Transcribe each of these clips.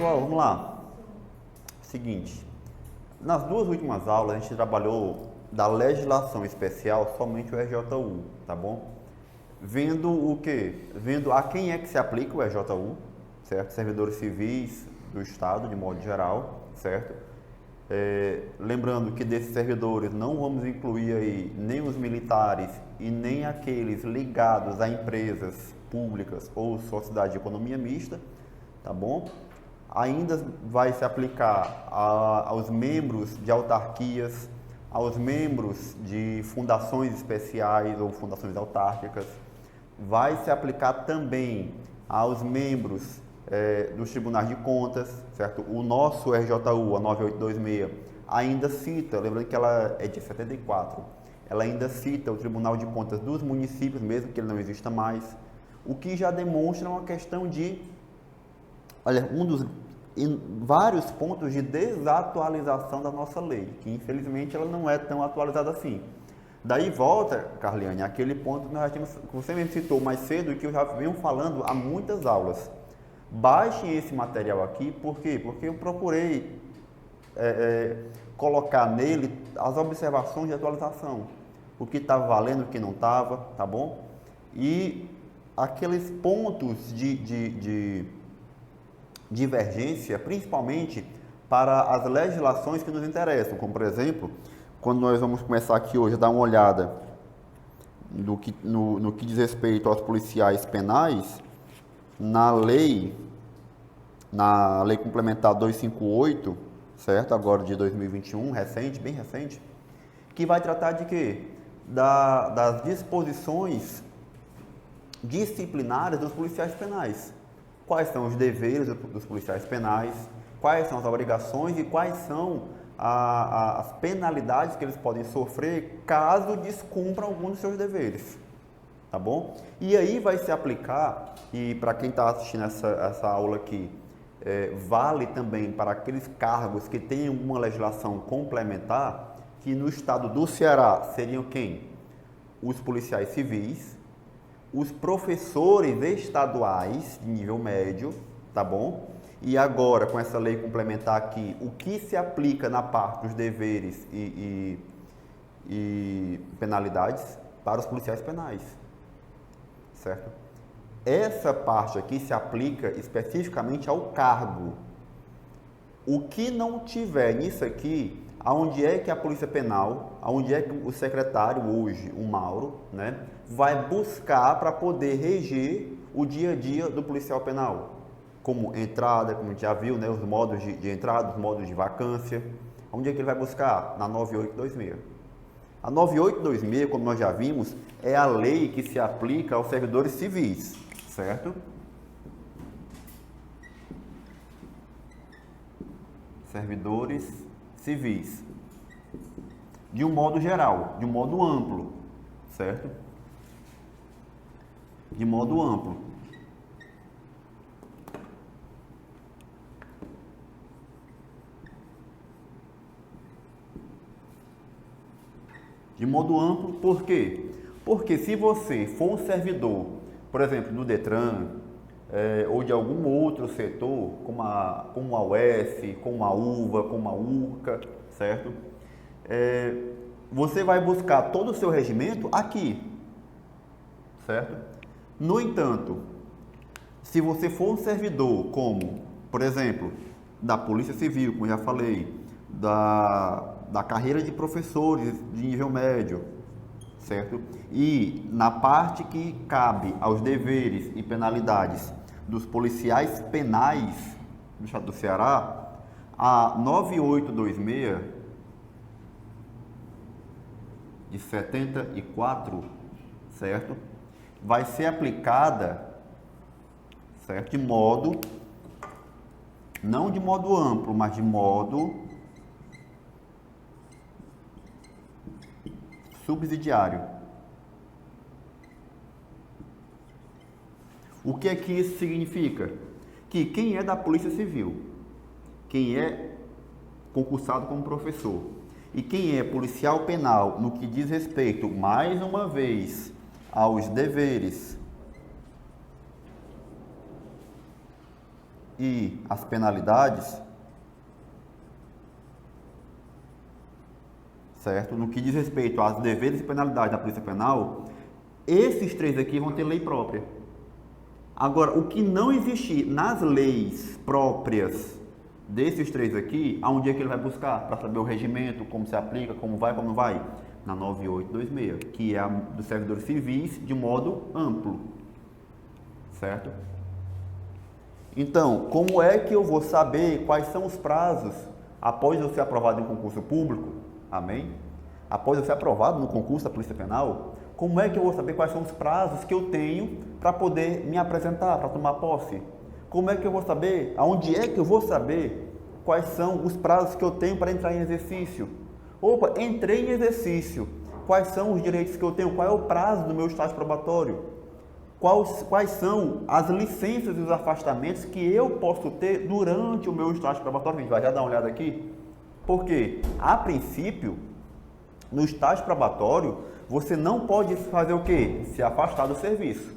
Pessoal, vamos lá. Seguinte, nas duas últimas aulas a gente trabalhou da legislação especial somente o EJU, tá bom? Vendo o quê? Vendo a quem é que se aplica o EJU, certo? Servidores civis do Estado, de modo geral, certo? Lembrando que desses servidores não vamos incluir aí nem os militares e nem aqueles ligados a empresas públicas ou sociedade de economia mista, tá bom? Ainda vai se aplicar aos membros de autarquias, aos membros de fundações especiais ou fundações autárquicas, vai se aplicar também aos membros dos tribunais de contas, certo? O nosso RJU, a 9826, ainda cita, lembrando que ela é de 74, ela ainda cita o Tribunal de Contas dos municípios, mesmo que ele não exista mais, o que já demonstra uma questão de, olha, vários pontos de desatualização da nossa lei, que infelizmente ela não é tão atualizada assim. Daí volta, Carliane, aquele ponto que nós já tínhamos, que você mesmo citou mais cedo e que eu já venho falando há muitas aulas. Baixem esse material aqui, por quê? Porque eu procurei colocar nele as observações de atualização, o que estava valendo, o que não estava, tá bom? E aqueles pontos de divergência, principalmente para as legislações que nos interessam, como por exemplo, quando nós vamos começar aqui hoje a dar uma olhada no que diz respeito aos policiais penais, na lei complementar 258, certo? Agora de 2021, recente, bem recente, que vai tratar de quê? Das disposições disciplinares dos policiais penais. Quais são os deveres dos policiais penais, quais são as obrigações e quais são as penalidades que eles podem sofrer caso descumpram algum dos seus deveres, tá bom? E aí vai se aplicar, e para quem está assistindo essa aula aqui, vale também para aqueles cargos que têm uma legislação complementar, que no estado do Ceará seriam quem? Os policiais civis, os professores estaduais de nível médio, tá bom? E agora, com essa lei complementar aqui, o que se aplica na parte dos deveres e penalidades para os policiais penais, certo? Essa parte aqui se aplica especificamente ao cargo. O que não tiver nisso aqui, aonde é que a Polícia Penal, aonde é que o secretário hoje, o Mauro, né, vai buscar para poder reger o dia a dia do policial penal, como entrada, como a gente já viu, né, os modos de entrada, os modos de vacância. Onde é que ele vai buscar? Na 9826. A 9826, como nós já vimos, é a lei que se aplica aos servidores civis, certo? Servidores civis, de um modo geral, de um modo amplo, certo? De modo amplo. De modo amplo, por quê? Porque se você for um servidor, por exemplo, do Detran, ou de algum outro setor, como a UES, como a UVA, como a URCA, certo? Você vai buscar todo o seu regimento aqui, certo? No entanto, se você for um servidor como, por exemplo, da Polícia Civil, como eu já falei, da carreira de professores de nível médio, certo? E na parte que cabe aos deveres e penalidades dos policiais penais do estado do Ceará, a 9826 de 74, certo? Vai ser aplicada, certo? De modo, não de modo amplo, mas de modo subsidiário. O que é que isso significa? Que quem é da Polícia Civil, quem é concursado como professor e quem é policial penal no que diz respeito, mais uma vez, aos deveres e as penalidades, certo? No que diz respeito aos deveres e penalidades da Polícia Penal, esses três aqui vão ter lei própria. Agora, o que não existir nas leis próprias desses três aqui, aonde é que ele vai buscar? Para saber o regimento, como se aplica, como vai, como não vai? Na 9826, que é a dos servidores civis de modo amplo, certo? Então, como é que eu vou saber quais são os prazos após eu ser aprovado em concurso público? Amém? Após eu ser aprovado no concurso da Polícia Penal, como é que eu vou saber quais são os prazos que eu tenho para poder me apresentar, para tomar posse? Como é que eu vou saber, aonde é que eu vou saber quais são os prazos que eu tenho para entrar em exercício? Opa, entrei em exercício, quais são os direitos que eu tenho? Qual é o prazo do meu estágio probatório? Quais são as licenças e os afastamentos que eu posso ter durante o meu estágio probatório? A gente vai já dar uma olhada aqui. Porque, a princípio, no estágio probatório, você não pode fazer o quê? Se afastar do serviço.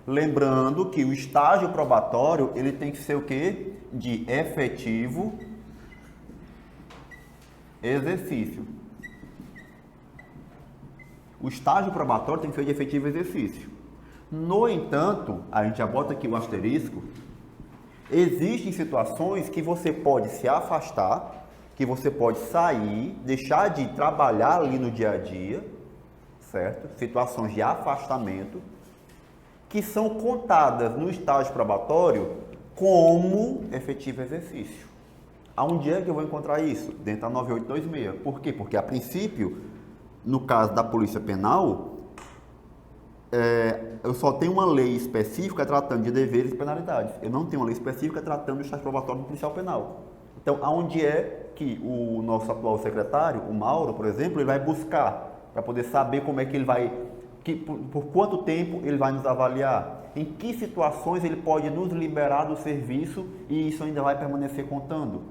Lembrando que o estágio probatório, ele tem que ser o quê? De efetivo exercício. O estágio probatório tem que ser de efetivo exercício. No entanto, a gente já bota aqui o asterisco, existem situações que você pode se afastar, que você pode sair, deixar de trabalhar ali no dia a dia, certo? Situações de afastamento, que são contadas no estágio probatório como efetivo exercício. Aonde é que eu vou encontrar isso? Dentro da 9826. Por quê? Porque, a princípio, no caso da Polícia Penal, eu só tenho uma lei específica tratando de deveres e penalidades. Eu não tenho uma lei específica tratando do estágio probatório do policial penal. Então, aonde é que o nosso atual secretário, o Mauro, por exemplo, ele vai buscar para poder saber como é que ele vai, por quanto tempo ele vai nos avaliar, em que situações ele pode nos liberar do serviço e isso ainda vai permanecer contando?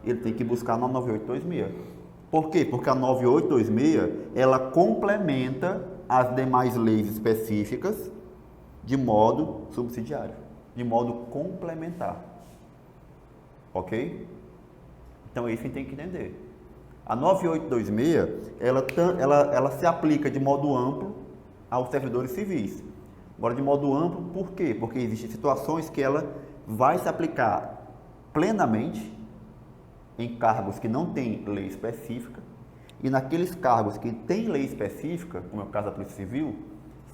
Ele tem que buscar na 9826. Por quê? Porque a 9826, ela complementa as demais leis específicas de modo subsidiário, de modo complementar. Ok? Então, isso a gente tem que entender. A 9826, ela se aplica de modo amplo aos servidores civis. Agora, de modo amplo, por quê? Porque existem situações que ela vai se aplicar plenamente em cargos que não têm lei específica, e naqueles cargos que têm lei específica, como é o caso da Polícia Civil,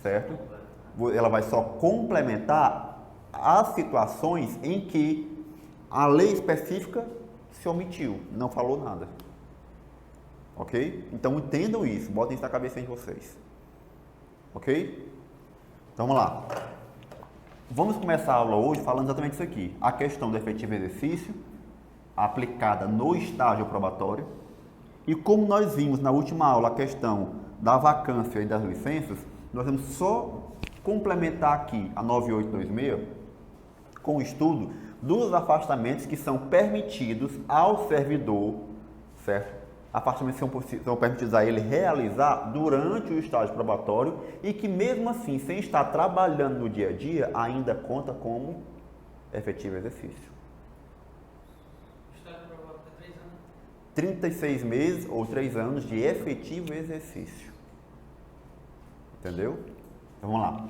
certo? Ela vai só complementar as situações em que a lei específica se omitiu, não falou nada. Ok? Então entendam isso, botem isso na cabeça de vocês. Ok? Então vamos lá. Vamos começar a aula hoje falando exatamente isso aqui. A questão do efetivo exercício aplicada no estágio probatório. E como nós vimos na última aula a questão da vacância e das licenças, nós vamos só complementar aqui a 9826 com o estudo dos afastamentos que são permitidos ao servidor, certo? Afastamentos que são permitidos a ele realizar durante o estágio probatório e que mesmo assim, sem estar trabalhando no dia a dia, ainda conta como efetivo exercício. 36 meses ou 3 anos de efetivo exercício. Entendeu? Então vamos lá.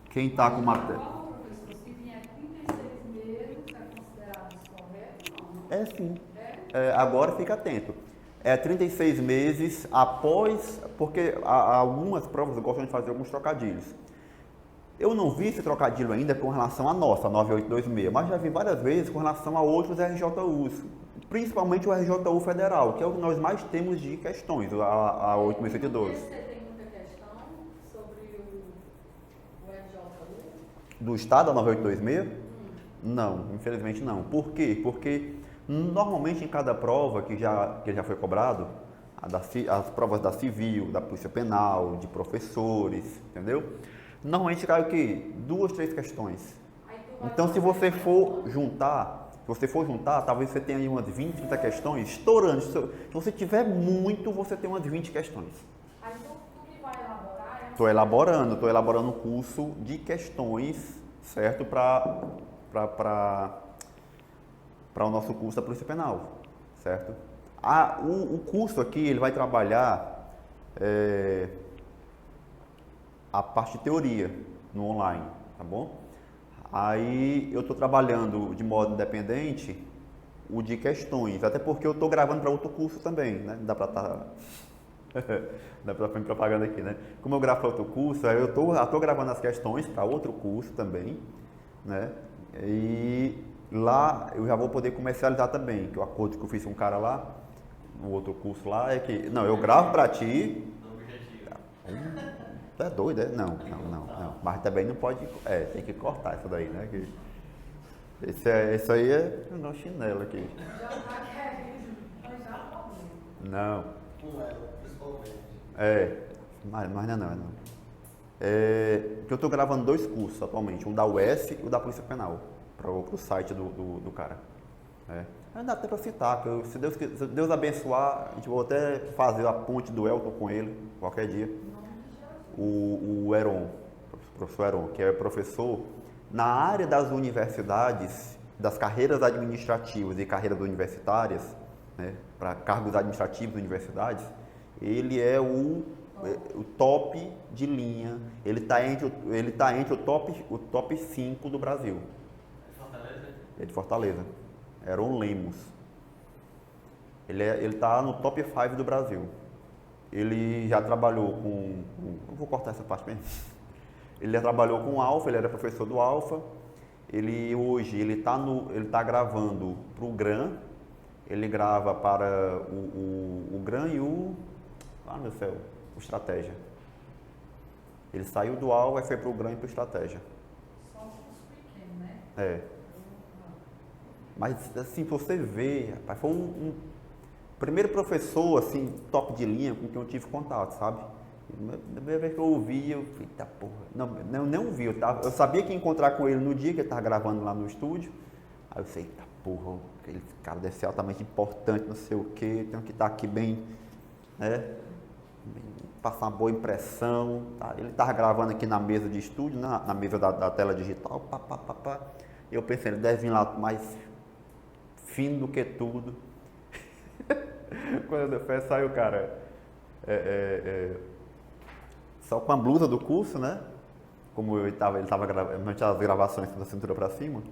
Quem está com matéria? Se vier 36 meses, é considerado correto? Não. É sim. Agora fica atento. É 36 meses após, porque algumas provas gostam de fazer alguns trocadilhos. Eu não vi esse trocadilho ainda com relação à nossa, a 9826, mas já vi várias vezes com relação a outros RJUs, principalmente o RJU Federal, que é o que nós mais temos de questões, a 8612. Você tem muita questão sobre o RJU? Do estado, a 9826? Não, infelizmente não. Por quê? Porque normalmente em cada prova que já foi cobrado, as provas da Civil, da Polícia Penal, de professores, entendeu? Normalmente cai o quê? 2, 3 questões. Então, se você for juntar, talvez você tenha aí umas 20, 30 questões estourando. Se você tiver muito, você tem umas 20 questões. Aí, então, tu que vai elaborar é Estou elaborando um curso de questões, certo, para o nosso curso da Polícia Penal, certo? O curso aqui, ele vai trabalhar a parte de teoria no online, tá bom? Aí eu estou trabalhando de modo independente o de questões, até porque eu estou gravando para outro curso também, né? Dá para fazer propaganda aqui, né? Como eu gravo para outro curso, aí eu estou gravando as questões para outro curso também, né? E lá eu já vou poder comercializar também, que o acordo que eu fiz com um cara lá, no outro curso lá, é que, não, eu gravo para ti. Tu é doido, é? Não. Mas também não pode, tem que cortar isso daí, né? Isso aí é o nosso chinelo aqui. Já está querendo, já problema. Não. Com ela, principalmente. Mas não. Que eu estou gravando 2 cursos atualmente, um da UES e o da Polícia Penal, para o site do cara. Ainda até para citar, que se Deus abençoar, a gente vai até fazer a ponte do Elton com ele, qualquer dia. O Heron, o professor Heron, que é professor na área das universidades, das carreiras administrativas e carreiras universitárias, né, para cargos administrativos de universidades, ele é o top de linha, ele está entre o top 5 do Brasil. É de Fortaleza. Heron Lemos. Ele está no top 5 do Brasil. Ele já trabalhou com... Não vou cortar essa parte mesmo. Ele já trabalhou com o Alfa, ele era professor do Alfa. Hoje ele está gravando para o GRAN. Ele grava para o GRAN e o... Ah, meu céu, o Estratégia. Ele saiu do Alfa e foi para o GRAN e para o Estratégia. Só um curso pequeno, né? Mas assim, você vê, rapaz, foi um primeiro professor, assim, top de linha com quem eu tive contato, sabe? A primeira vez que eu ouvi, eu falei, tá porra. Não vi, eu sabia que ia encontrar com ele no dia que ele estava gravando lá no estúdio. Aí eu sei, tá porra, aquele cara deve ser altamente importante, não sei o quê, tem que estar aqui bem, né? Passar uma boa impressão. Tá? Ele estava gravando aqui na mesa de estúdio, na mesa da tela digital, pá. E eu pensei, ele deve vir lá mais fino do que tudo. Quando eu fui, saiu o cara só com a blusa do curso, né? Como ele estava gravando as gravações da cintura para cima.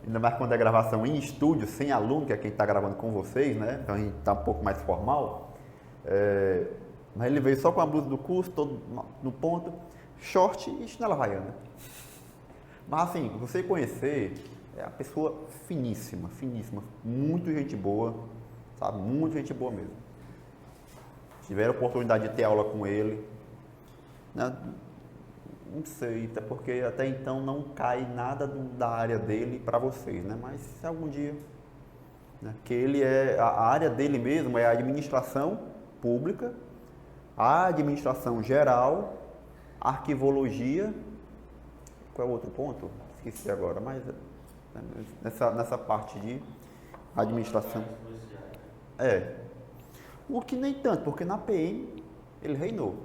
Ainda mais quando é gravação em estúdio, sem aluno, que é quem está gravando com vocês, né? Então a gente está um pouco mais formal. Mas ele veio só com a blusa do curso, todo no ponto, short e chinela havaiana. Mas assim, você conhecer, é a pessoa finíssima, muito gente boa, sabe? Muito gente boa mesmo. Tiveram a oportunidade de ter aula com ele, né? Não sei, até porque até então não cai nada da área dele para vocês, né? Mas se algum dia, né? Que a área dele mesmo é a administração pública, a administração geral, arquivologia. Qual é o outro ponto? Esqueci agora, mas nessa parte de administração. O que nem tanto, porque na PM ele reinou.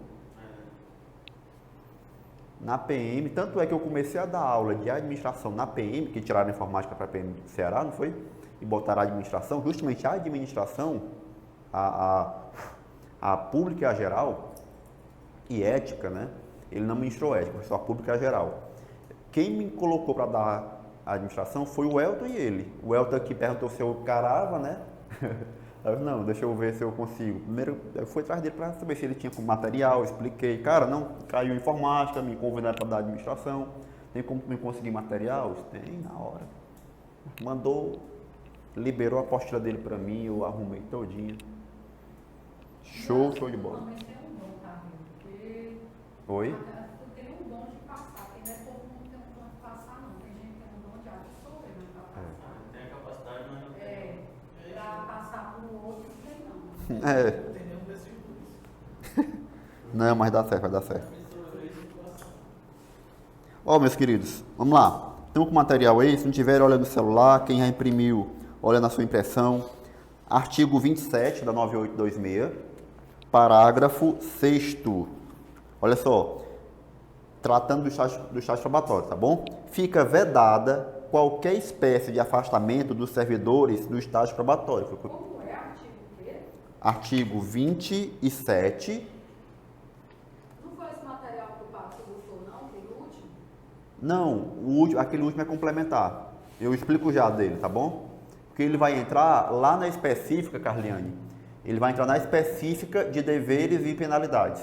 Na PM, tanto é que eu comecei a dar aula de administração na PM, que tiraram a informática para a PM do Ceará, não foi? E botaram a administração, justamente a administração, a pública e a geral, e ética, né? Ele não ministrou ética, só a pública e a geral. Quem me colocou para dar a administração foi o Elton e ele. O Elton aqui perguntou se eu carava, né? Eu, não, deixa eu ver se eu consigo. Primeiro, eu fui atrás dele para saber se ele tinha como material, expliquei. Cara, não, caiu informática, me convidaram para dar administração. Tem como me conseguir material? Tem, na hora. Mandou, liberou a apostila dele para mim, eu arrumei todinha. Show de bola. Mas tem um dom, tá, porque... Oi? Tu tem um dom de passar, porque não é todo mundo tem um dom de passar, não. Tem gente que tem um dom de absorver, né, pra passar. Tem a capacidade, mas não tem. Pra passar pro outro, não tem não. Não tem nenhum desses dois. Não, mas dá certo, vai dar certo. Ó, meus queridos, vamos lá. Estamos com material aí, se não tiver, olha no celular. Quem já imprimiu, olha na sua impressão. Artigo 27 da 9826, parágrafo 6º. Olha só, tratando do estágio probatório, tá bom? Fica vedada qualquer espécie de afastamento dos servidores do estágio probatório. Como é artigo o quê? Artigo 27. Não foi esse material que o Pato gostou, não? Aquele último? Não, aquele último é complementar. Eu explico já dele, tá bom? Porque ele vai entrar lá na específica, Carliane. Ele vai entrar na específica de deveres e penalidades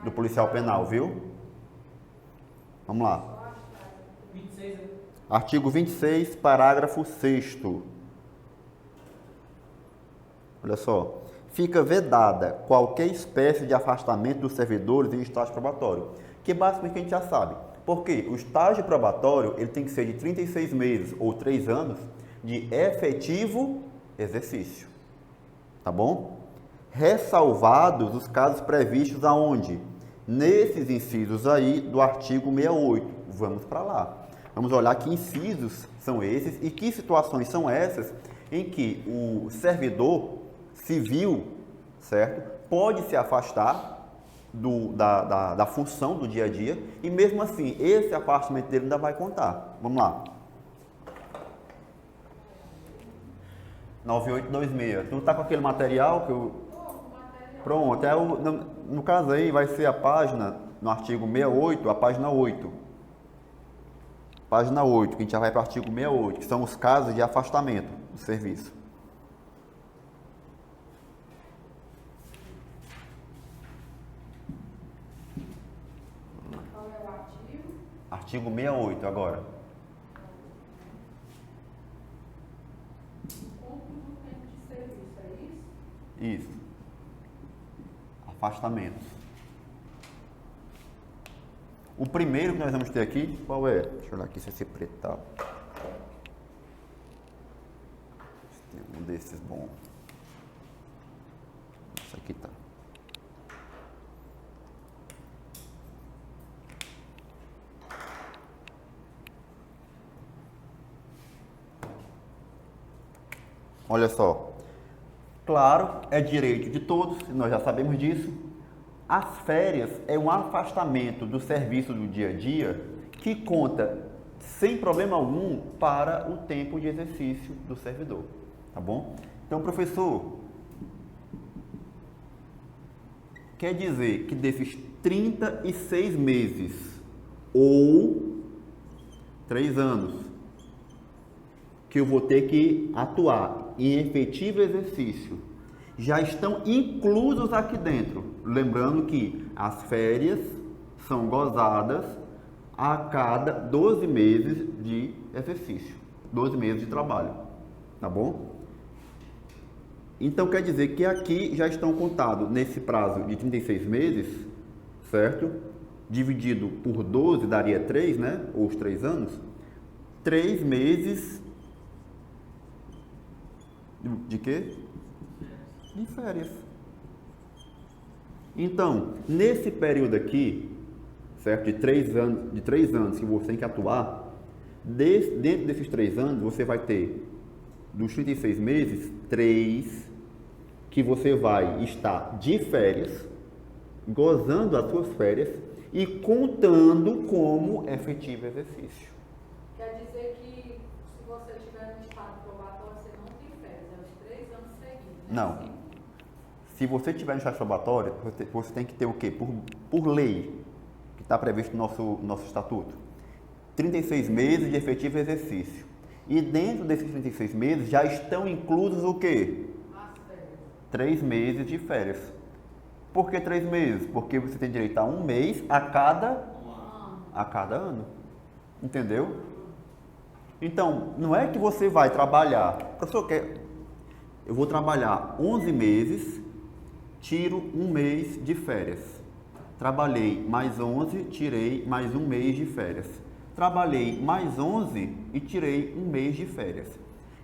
do policial penal, viu? Vamos lá. 26, né? Artigo 26, parágrafo 6º. Olha só. Fica vedada qualquer espécie de afastamento dos servidores em estágio probatório. Que basicamente a gente já sabe. Porque o estágio probatório ele tem que ser de 36 meses ou 3 anos de efetivo exercício. Tá bom? Ressalvados os casos previstos aonde? Nesses incisos aí do artigo 68. Vamos para lá. Vamos olhar que incisos são esses e que situações são essas em que o servidor civil, certo, pode se afastar da função do dia a dia e mesmo assim esse afastamento dele ainda vai contar. Vamos lá. 9826. Tu tá com aquele material que eu... Pronto, no caso aí vai ser a página, no artigo 68, a página 8. Página 8, que a gente já vai para o artigo 68, que são os casos de afastamento do serviço. Qual é o artigo? Artigo 68 agora. Cumpre do tempo de serviço, é isso? Isso. Afastamentos. O primeiro que nós vamos ter aqui, qual é? Deixa eu olhar aqui se esse preto tá. Tem um desses bom. Esse aqui tá. Olha só. Claro, é direito de todos, nós já sabemos disso. As férias é um afastamento do serviço do dia a dia que conta sem problema algum para o tempo de exercício do servidor, tá bom? Então, professor, quer dizer que desses 36 meses ou 3 anos que eu vou ter que atuar em efetivo exercício já estão inclusos aqui dentro. Lembrando que as férias são gozadas a cada 12 meses de exercício, 12 meses de trabalho, tá bom? Então quer dizer que aqui já estão contados nesse prazo de 36 meses, certo? Dividido por 12 daria 3, né? Ou os 3 anos. 3 meses de quê? De férias. Então, nesse período aqui, certo? De 3 anos que você tem que atuar, dentro desses 3 anos, você vai ter, dos 36 meses, 3 que você vai estar de férias, gozando as suas férias e contando como efetivo exercício. Quer dizer que se você estiver no estado probatório, você não tem férias, é os 3 anos seguidos. Né? Não. Se você estiver no estágio probatório, você tem que ter o quê? Por lei, que está previsto no nosso estatuto. 36 meses de efetivo exercício. E dentro desses 36 meses já estão inclusos o quê? As férias. 3 meses de férias. Por que 3 meses? Porque você tem direito a 1 mês a cada ano. Entendeu? Então, não é que você vai trabalhar. Professor, eu vou trabalhar 11 meses, tiro 1 mês de férias. Trabalhei mais 11, tirei mais 1 mês de férias. Trabalhei mais 11 e tirei 1 mês de férias.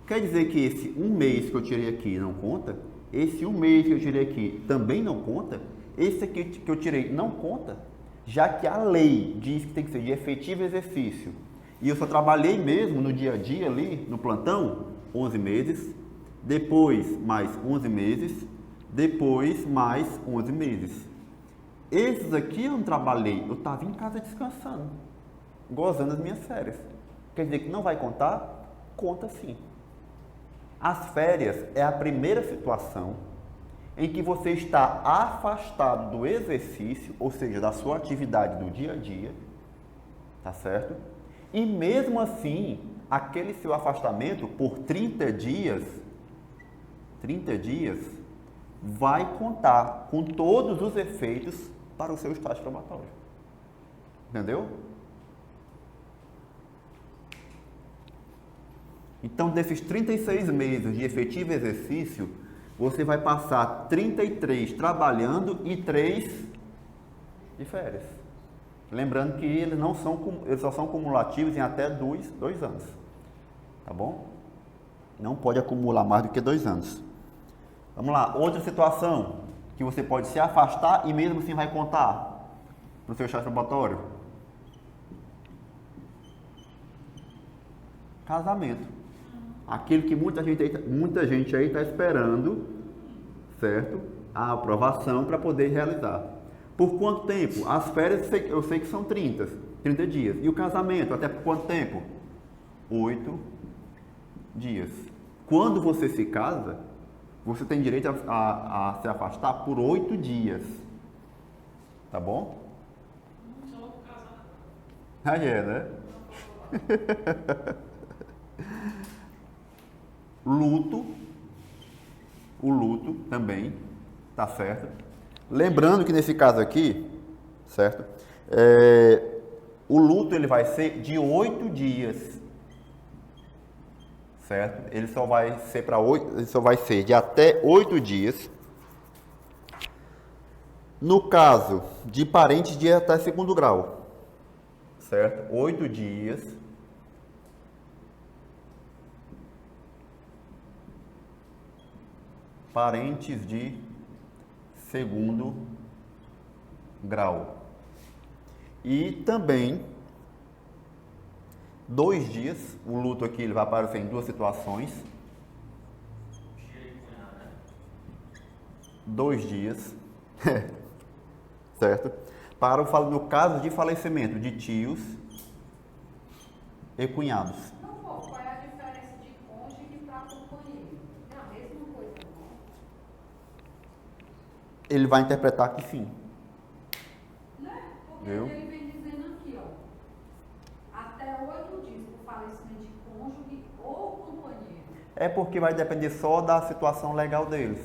Quer dizer que esse 1 mês que eu tirei aqui não conta? Esse 1 mês que eu tirei aqui também não conta? Esse aqui que eu tirei não conta? Já que a lei diz que tem que ser de efetivo exercício. E eu só trabalhei mesmo no dia a dia ali, no plantão, 11 meses. Depois mais 11 meses. Depois mais 11 meses. Esses aqui eu não trabalhei, eu estava em casa descansando, gozando das minhas férias. Quer dizer que não vai contar? Conta sim. As férias é a primeira situação em que você está afastado do exercício, ou seja, da sua atividade do dia a dia, tá certo? E mesmo assim, aquele seu afastamento por 30 dias vai contar com todos os efeitos para o seu estágio probatório. Entendeu? Então, desses 36 meses de efetivo exercício, você vai passar 33 trabalhando e 3 de férias. Lembrando que eles só são cumulativos em até 2 anos. Tá bom? Não pode acumular mais do que 2 anos. Vamos lá, outra situação que você pode se afastar e mesmo assim vai contar no seu estágio probatório. Casamento. Aquilo que muita gente aí está esperando, certo? A aprovação para poder realizar. Por quanto tempo? As férias eu sei que são 30 dias. E o casamento, até por quanto tempo? 8 dias. Quando você se casa, você tem direito a se afastar por 8 dias. Tá bom? Aí é, né? O luto também, tá certo? Lembrando que nesse caso aqui, certo? O luto ele vai ser de 8 dias, certo? Ele só vai ser de até 8 dias. No caso de parentes de até segundo grau, certo? 8 dias. Parentes de segundo grau. E também 2 dias, o luto aqui ele vai aparecer em 2 situações. 2 dias, certo? No caso de falecimento de tios e cunhados. Não, pô, qual é a diferença de cônjuge para companheiro? É a mesma coisa, não? Ele vai interpretar que sim. Né? Porque Viu? ele vem dizendo aqui, ó, até 8 dias por falecimento de cônjuge ou companheiro. É porque vai depender só da situação legal deles.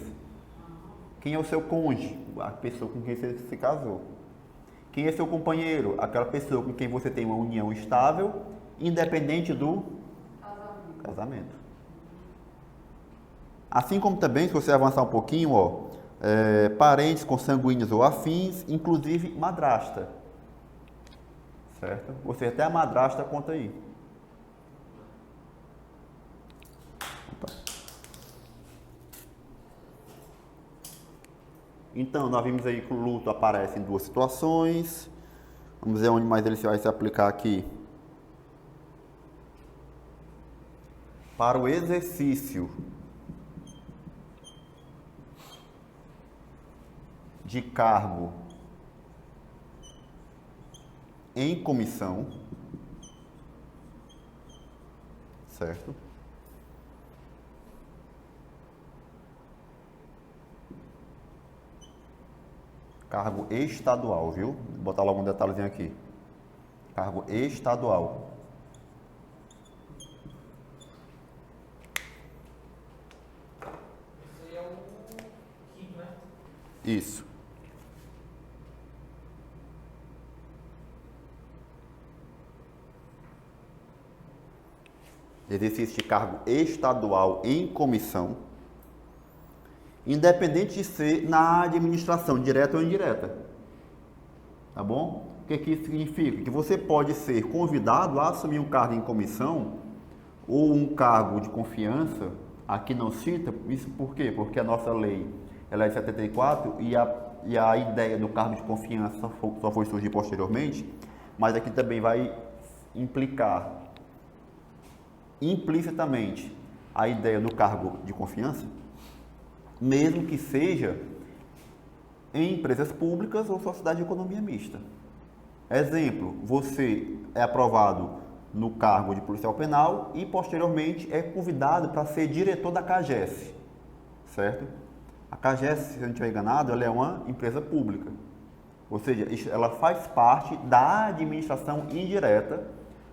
Quem é o seu cônjuge? A pessoa com quem você se casou. Quem é seu companheiro? Aquela pessoa com quem você tem uma união estável, independente do casamento. Assim como também, se você avançar um pouquinho, ó, parentes consanguíneos ou afins, inclusive madrasta. Certo? Ou seja, até a madrasta conta aí. Opa. Então, nós vimos aí que o luto aparece em 2 situações. Vamos ver onde mais ele vai se aplicar aqui. Para o exercício de cargo em comissão, certo? Cargo estadual, viu? Vou botar logo um detalhezinho aqui. Cargo estadual. Esse aí é o quinto, né? Isso. Exercício de cargo estadual em comissão, independente de ser na administração, direta ou indireta. Tá bom? O que isso significa? Que você pode ser convidado a assumir um cargo em comissão ou um cargo de confiança. Aqui não cita, isso por quê? Porque a nossa lei ela é de 74 e a ideia do cargo de confiança só foi surgir posteriormente, mas aqui também vai implicar implicitamente a ideia do cargo de confiança, mesmo que seja em empresas públicas ou sociedade de economia mista. Exemplo, você é aprovado no cargo de policial penal e posteriormente é convidado para ser diretor da CAGES, certo? A CAGES, se eu não estiver enganado, ela é uma empresa pública, ou seja, ela faz parte da administração indireta,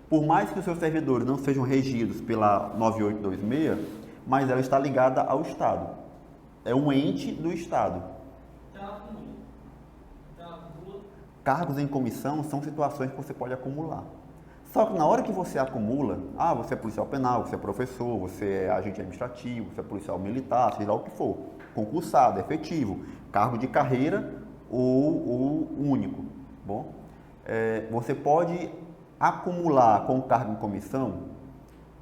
por mais que os seus servidores não sejam regidos pela 9826, mas ela está ligada ao Estado, é um ente do Estado. Então ela acumula. Então ela acumula. Cargos em comissão são situações que você pode acumular. Só que na hora que você acumula, você é policial penal, você é professor, você é agente administrativo, você é policial militar, sei lá o que for, concursado, efetivo, cargo de carreira ou único, bom? Você pode acumular com o cargo em comissão,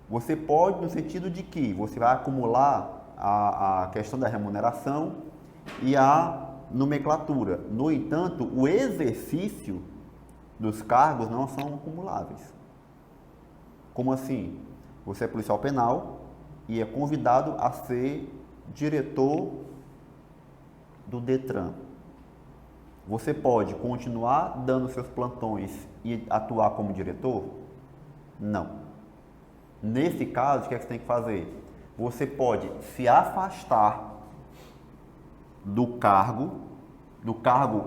você pode no sentido de que você vai acumular a questão da remuneração e a nomenclatura. No entanto, o exercício dos cargos não são acumuláveis. Como assim? Você é policial penal e é convidado a ser diretor do Detran. Você pode continuar dando seus plantões e atuar como diretor? Não. Nesse caso, o que é que você tem que fazer? Você pode se afastar do cargo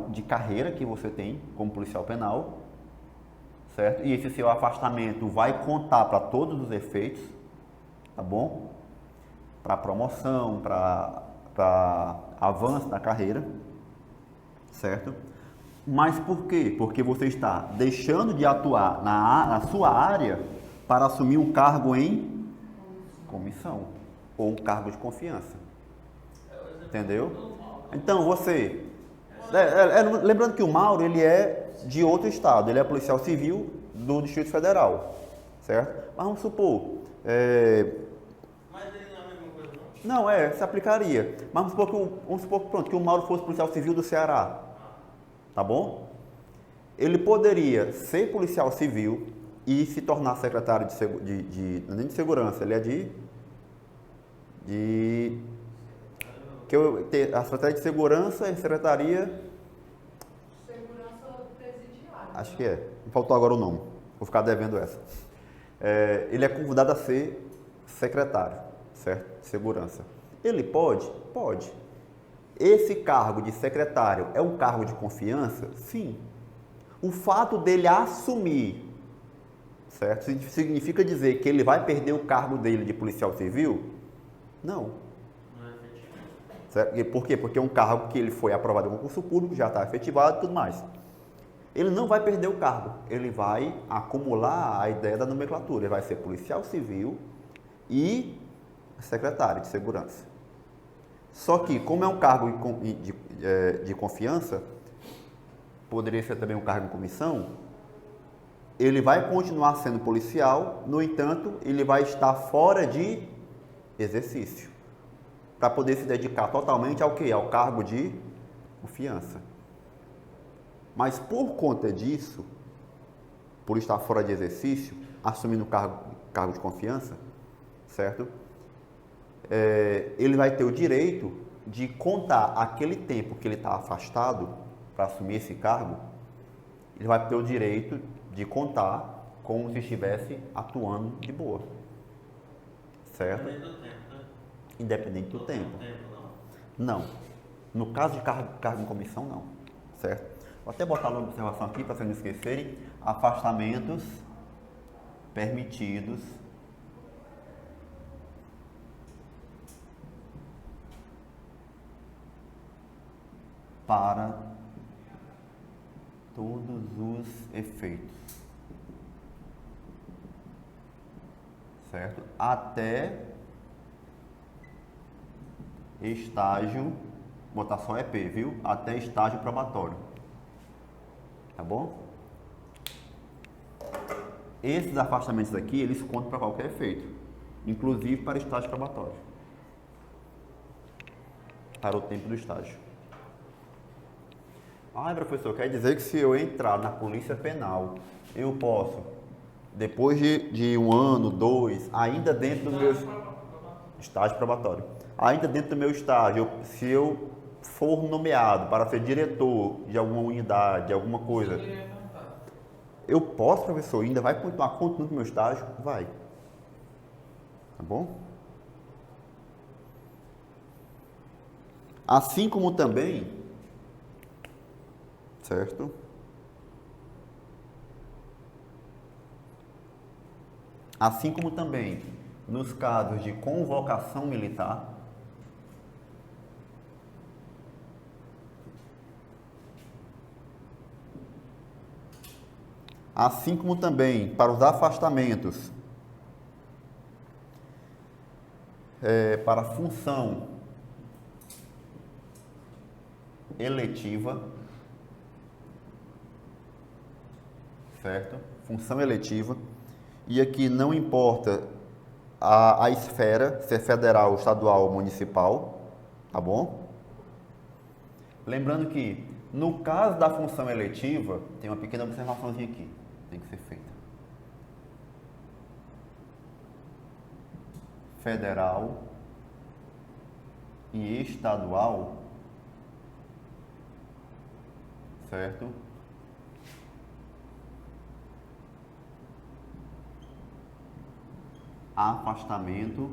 de carreira que você tem como policial penal, certo? E esse seu afastamento vai contar para todos os efeitos, tá bom? Para promoção, para avanço da carreira, certo? Mas por quê? Porque você está deixando de atuar na sua área para assumir um cargo em comissão ou um cargo de confiança, entendeu? Então você, lembrando que o Mauro ele é de outro estado, ele é policial civil do Distrito Federal, certo? Mas vamos supor, Mas ele não é a mesma coisa, não, se aplicaria. Mas vamos supor pronto, que o Mauro fosse policial civil do Ceará, tá bom? Ele poderia ser policial civil e se tornar secretário não é nem de segurança, ele é a secretaria de segurança e secretaria, Segurança presidiária. acho que me faltou agora o nome, vou ficar devendo essa. Ele é convidado a ser secretário, certo? De segurança. Ele pode? Pode. Esse cargo de secretário é um cargo de confiança? Sim. O fato dele assumir, certo? Significa dizer que ele vai perder o cargo dele de policial civil? Não. Não é efetivo. Certo? E por quê? Porque é um cargo que ele foi aprovado em concurso público, já está efetivado e tudo mais. Ele não vai perder o cargo, ele vai acumular a ideia da nomenclatura. Ele vai ser policial civil e secretário de segurança. Só que, como é um cargo de confiança, poderia ser também um cargo em comissão, ele vai continuar sendo policial, no entanto, ele vai estar fora de exercício, para poder se dedicar totalmente ao quê? Ao cargo de confiança. Mas por conta disso, por estar fora de exercício, assumindo o cargo de confiança, certo? Ele vai ter o direito de contar aquele tempo que ele está afastado para assumir esse cargo, ele vai ter o direito de contar como se estivesse atuando de boa, certo? Independente do tempo, né? Independente do tempo. Não. Não. No caso de cargo em comissão, não, certo? Vou até botar uma observação aqui para vocês não esquecerem. Afastamentos permitidos para todos os efeitos, certo? Até estágio, botar só EP, viu? Até estágio probatório, tá bom? Esses afastamentos aqui, eles contam para qualquer efeito, inclusive para estágio probatório, para o tempo do estágio. Professor, quer dizer que se eu entrar na polícia penal, eu posso, depois de 1 ano, 2, ainda dentro do meu estágio probatório, ainda dentro do meu estágio, se eu for nomeado para ser diretor de alguma unidade, de alguma coisa, eu posso, professor, ainda vai continuar continuando meu estágio? Vai. Tá bom? Assim como também, certo? Assim como também nos casos de convocação militar, assim como também para os afastamentos para função eletiva, certo? Função eletiva. E aqui não importa a esfera, se é federal, estadual ou municipal, tá bom? Lembrando que, no caso da função eletiva, tem uma pequena observaçãozinha aqui, tem que ser feita. Federal e estadual, certo? Afastamento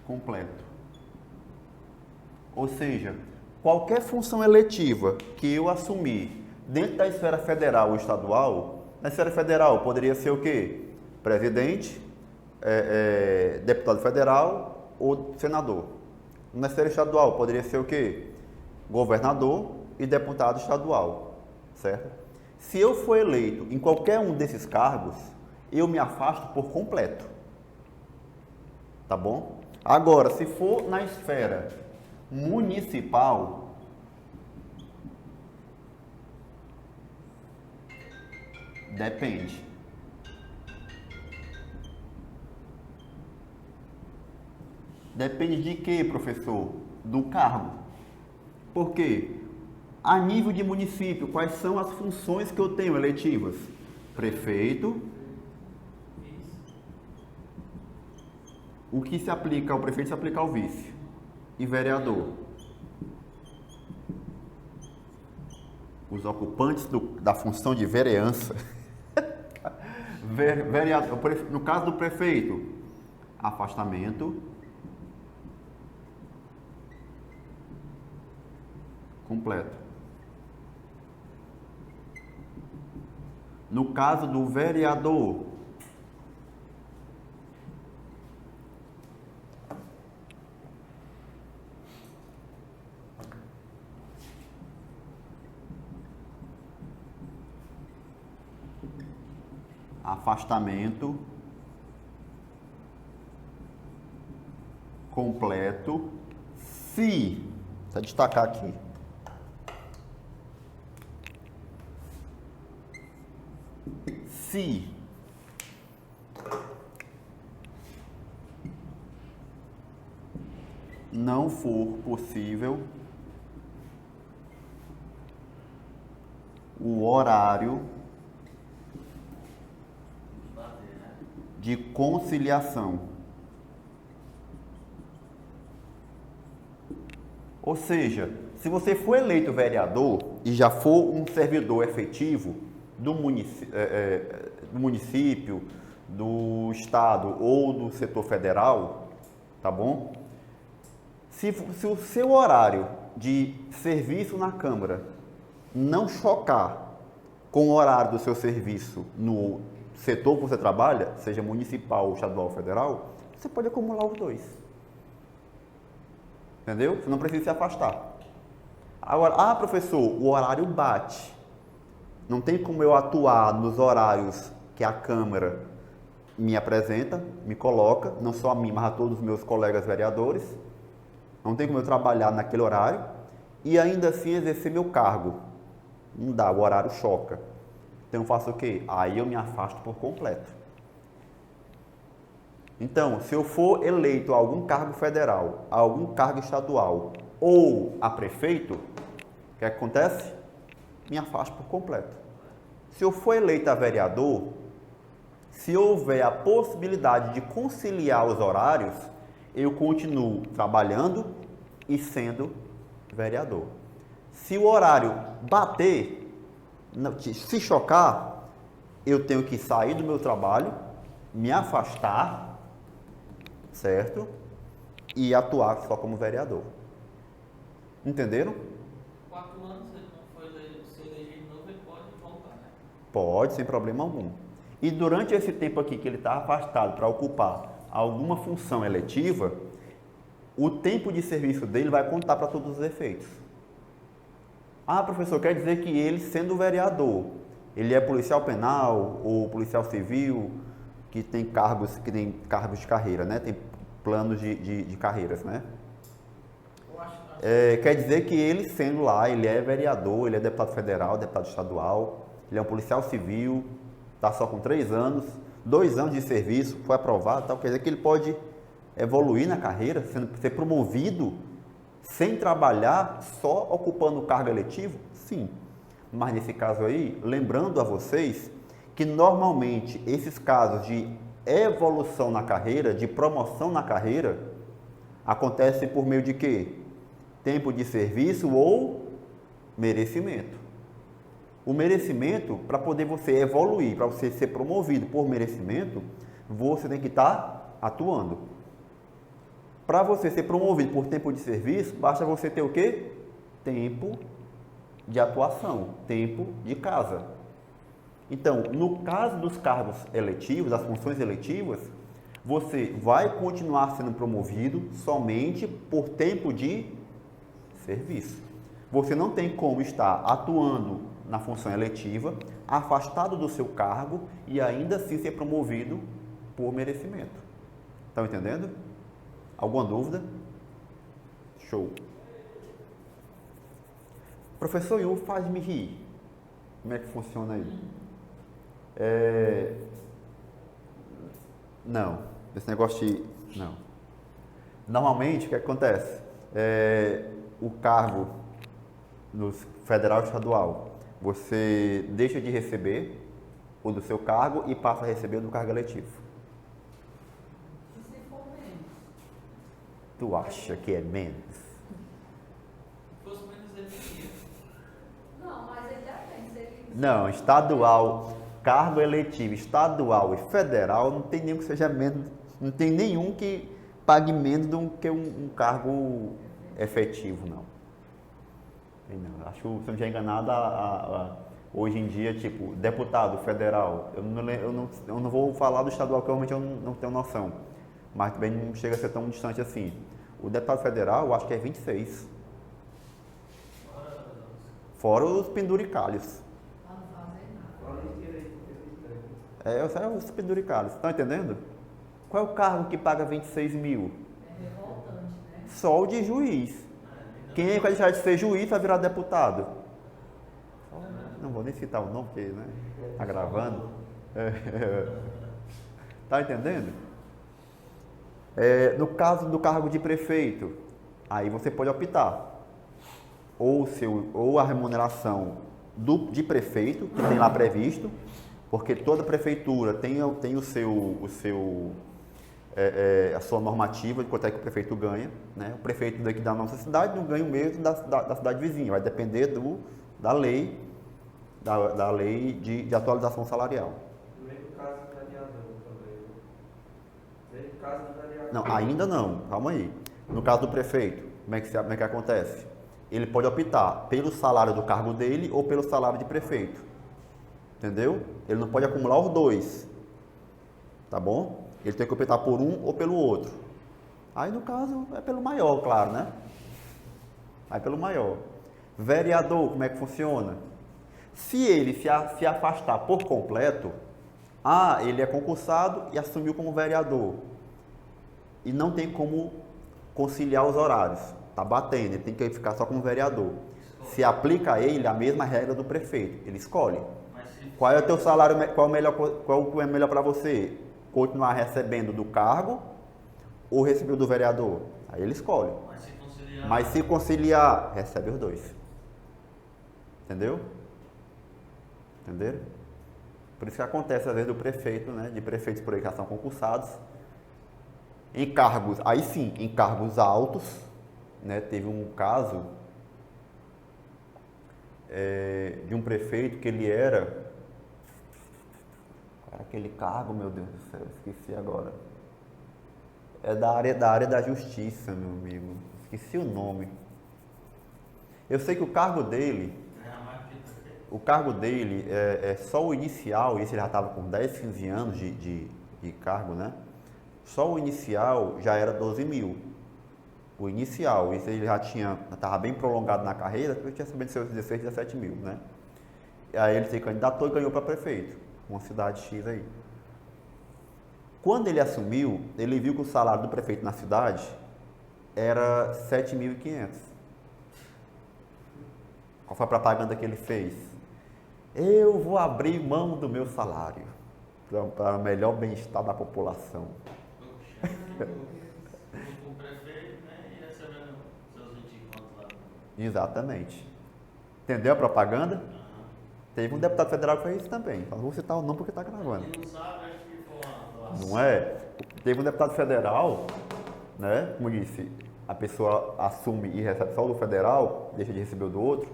completo. Ou seja, qualquer função eletiva que eu assumir dentro da esfera federal ou estadual, na esfera federal poderia ser o quê? Presidente, deputado federal ou senador. Na esfera estadual poderia ser o quê? Governador e deputado estadual, certo? Se eu for eleito em qualquer um desses cargos, eu me afasto por completo, tá bom? Agora, se for na esfera municipal, depende. Depende de quê, professor? Do cargo. Por quê? A nível de município, quais são as funções que eu tenho eletivas? Prefeito. O que se aplica ao prefeito se aplica ao vice. E vereador. Os ocupantes da função de vereança. Vereador, no caso do prefeito, afastamento completo. No caso do vereador, afastamento completo, se, vou destacar aqui, se não for possível o horário de conciliação. Ou seja, se você for eleito vereador e já for um servidor efetivo do município, do estado ou do setor federal, tá bom? Se o seu horário de serviço na Câmara não chocar com o horário do seu serviço no setor que você trabalha, seja municipal, estadual ou federal, você pode acumular os dois. Entendeu? Você não precisa se afastar. Agora, professor, o horário bate. Não tem como eu atuar nos horários que a Câmara me apresenta, me coloca, não só a mim, mas a todos os meus colegas vereadores. Não tem como eu trabalhar naquele horário e ainda assim exercer meu cargo. Não dá, o horário choca. Então eu faço o quê? Aí eu me afasto por completo. Então, se eu for eleito a algum cargo federal, a algum cargo estadual ou a prefeito, o que acontece? Me afasto por completo. Se eu for eleito a vereador, Se houver a possibilidade de conciliar os horários, eu continuo trabalhando e sendo vereador. Se o horário bater, se chocar, eu tenho que sair do meu trabalho, me afastar, certo? E atuar só como vereador. Entenderam? 4 anos, ele não foi se eleger de novo, ele pode voltar, né? Pode, sem problema algum. E durante esse tempo aqui que ele está afastado para ocupar alguma função eletiva, o tempo de serviço dele vai contar para todos os efeitos. Ah, professor, quer dizer que ele, sendo vereador, ele é policial penal ou policial civil, que tem cargos de carreira, né? Tem planos de carreiras, né? Eu acho Quer dizer que ele, sendo lá, ele é vereador, ele é deputado federal, deputado estadual, ele é um policial civil, está só com 3 anos, 2 anos de serviço, foi aprovado, tal, quer dizer que ele pode evoluir na carreira, ser promovido sem trabalhar, só ocupando o cargo eletivo? Sim. Mas nesse caso aí, lembrando a vocês que normalmente esses casos de evolução na carreira, de promoção na carreira, acontecem por meio de quê? Tempo de serviço ou merecimento. O merecimento, para poder você evoluir, para você ser promovido por merecimento, você tem que estar atuando. Para você ser promovido por tempo de serviço, basta você ter o quê? Tempo de atuação, tempo de casa. Então, no caso dos cargos eletivos, das funções eletivas, você vai continuar sendo promovido somente por tempo de serviço. Você não tem como estar atuando na função eletiva, afastado do seu cargo e ainda assim ser promovido por merecimento. Estão entendendo? Alguma dúvida? Show. Professor Yu, faz-me rir. Como é que funciona aí? Não, esse negócio de... Não. Normalmente, o que acontece? O cargo no federal e estadual, você deixa de receber o do seu cargo e passa a receber o do cargo eletivo. E se for menos? Tu acha que é menos? Se fosse menos, ele queria. Não, mas ele depende. Se ele... Não, estadual, cargo eletivo estadual e federal não tem nenhum que seja menos, não tem nenhum que pague menos do que um cargo efetivo, não. Não. Acho que, se eu não estiver enganado, hoje em dia, tipo, deputado federal, eu não vou falar do estadual, que realmente eu não tenho noção, mas também não chega a ser tão distante assim. O deputado federal, eu acho que é 26. Fora os penduricalhos. Pra não fazer nada. Eu sei os penduricalhos. Estão entendendo? Qual é o cargo que paga 26 mil? É revoltante, né? Só o de juiz. Quem vai deixar de ser juiz vai virar deputado? Não vou nem citar o nome, porque, né? Tá gravando. Tá entendendo? No caso do cargo de prefeito, aí você pode optar. Ou a remuneração de prefeito, que tem lá previsto, porque toda prefeitura tem a sua normativa de quanto é que o prefeito ganha, né? O prefeito daqui da nossa cidade não ganha o mesmo da cidade vizinha, vai depender da lei, da lei de atualização salarial. No mesmo caso do vereador também. No mesmo caso do vereador. Não, ainda não, calma aí. No caso do prefeito, como é que acontece? Ele pode optar pelo salário do cargo dele ou pelo salário de prefeito. Entendeu? Ele não pode acumular os dois. Tá bom? Ele tem que optar por um ou pelo outro. Aí, no caso, é pelo maior, claro, né? Aí, pelo maior. Vereador, como é que funciona? Se ele se afastar por completo, ele é concursado e assumiu como vereador. E não tem como conciliar os horários. Tá batendo, ele tem que ficar só como vereador. Se aplica a ele a mesma regra do prefeito. Ele escolhe. Qual é o teu salário, qual é melhor para você? Continuar recebendo do cargo ou receber do vereador? Aí ele escolhe. Mas se conciliar, recebe os dois. Entendeu? Entenderam? Por isso que acontece às vezes do prefeito, né? De prefeitos por aí que já são concursados, em cargos, aí sim, em cargos altos, né? Teve um caso de um prefeito que ele era aquele cargo, meu Deus do céu, esqueci agora. É da área da justiça, meu amigo. Esqueci o nome. Eu sei que o cargo dele é só o inicial, esse ele já estava com 10, 15 anos de cargo, né? Só o inicial já era 12 mil. O inicial, esse ele já estava bem prolongado na carreira, porque tinha subido seus 16, 17 mil, né? E aí ele se candidatou e ganhou para prefeito, uma cidade X aí. Quando ele assumiu, ele viu que o salário do prefeito na cidade era 7.500. Qual foi a propaganda que ele fez? Eu vou abrir mão do meu salário para o melhor bem-estar da população. O prefeito, né? E recebendo seus 20 contos lá. Exatamente. Entendeu a propaganda? Aham. Teve um deputado federal que fez isso também. Não vou citar o nome porque está gravando. Quem não sabe, acho que foi uma doação. Não é? Teve um deputado federal, né? Como eu disse, a pessoa assume e recebe só do federal, deixa de receber o do outro,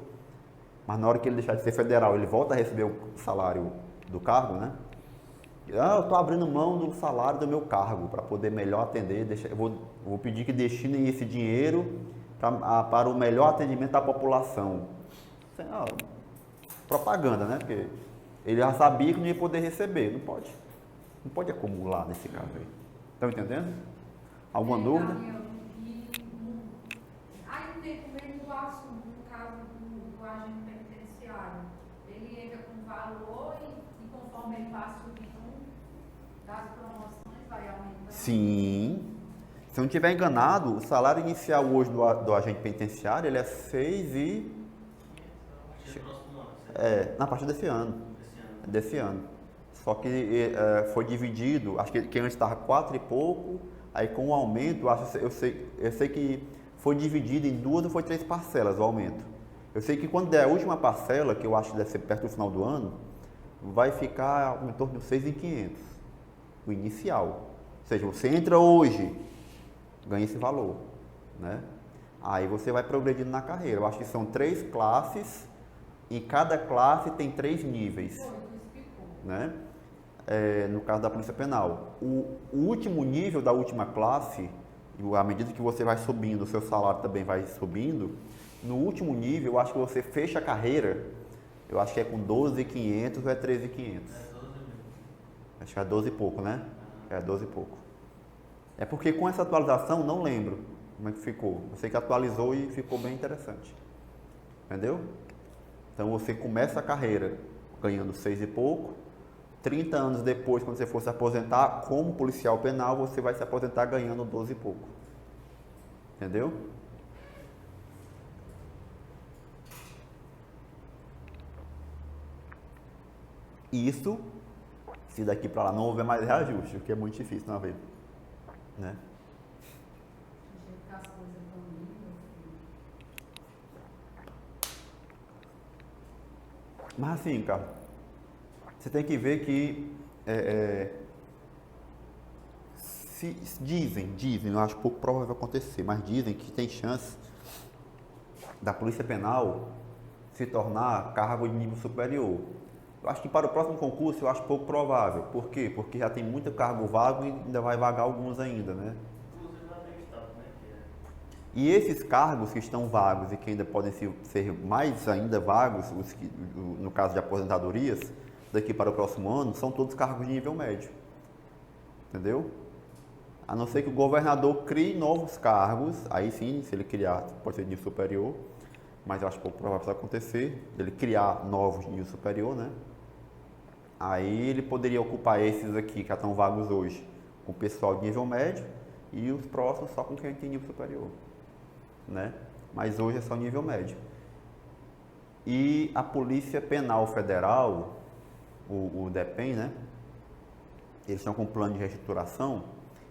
mas na hora que ele deixar de ser federal, ele volta a receber o salário do cargo, né? Eu estou abrindo mão do salário do meu cargo para poder melhor atender. Eu vou pedir que destinem esse dinheiro para o melhor atendimento da população. Isso é propaganda, né? Porque ele já sabia que não ia poder receber. Não pode acumular nesse caso aí. Estão entendendo? Alguma dúvida? Aí no meio do assunto, no caso do agente penitenciário, ele entra com valor e conforme ele vai subindo das promoções, vai aumentando. Sim. Se eu não estiver enganado, o salário inicial hoje do agente penitenciário ele é 6 e... Acho que é próximo ano. na partir desse ano. Desse ano. Só que foi dividido, acho que antes estava 4 e pouco, aí com o aumento, eu sei que foi dividido em 2 ou foi 3 parcelas o aumento. Eu sei que quando der a última parcela, que eu acho que deve ser perto do final do ano, vai ficar em torno de 6.500, o inicial. Ou seja, você entra hoje, ganha esse valor, né? Aí você vai progredindo na carreira. Eu acho que são 3 classes, e cada classe tem 3 níveis, né? No caso da Polícia Penal. O último nível da última classe, à medida que você vai subindo, o seu salário também vai subindo, no último nível, eu acho que você fecha a carreira, eu acho que é com 12.500 ou é 13.500. Acho que é 12 e pouco, né? É 12 e pouco. É porque com essa atualização, não lembro como é que ficou. Eu sei que atualizou e ficou bem interessante. Entendeu? Então você começa a carreira ganhando 6 e pouco, 30 anos depois, quando você for se aposentar, como policial penal, você vai se aposentar ganhando 12 e pouco. Entendeu? Isso, se daqui para lá não houver mais reajuste, o que é muito difícil não haver, né? Mas assim, cara, você tem que ver que dizem, eu acho pouco provável acontecer, mas dizem que tem chance da Polícia Penal se tornar cargo de nível superior. Eu acho que para o próximo concurso eu acho pouco provável. Por quê? Porque já tem muito cargo vago e ainda vai vagar alguns ainda, né? E esses cargos que estão vagos e que ainda podem ser mais ainda vagos, no caso de aposentadorias, daqui para o próximo ano, são todos cargos de nível médio. Entendeu? A não ser que o governador crie novos cargos, aí sim, se ele criar, pode ser de nível superior, mas eu acho pouco provável isso acontecer, ele criar novos de nível superior, né? Aí ele poderia ocupar esses aqui, que já estão vagos hoje, com o pessoal de nível médio, e os próximos só com quem tem nível superior, né? Mas hoje é só nível médio. E a Polícia Penal Federal, o DEPEN, né? Eles estão com um plano de reestruturação,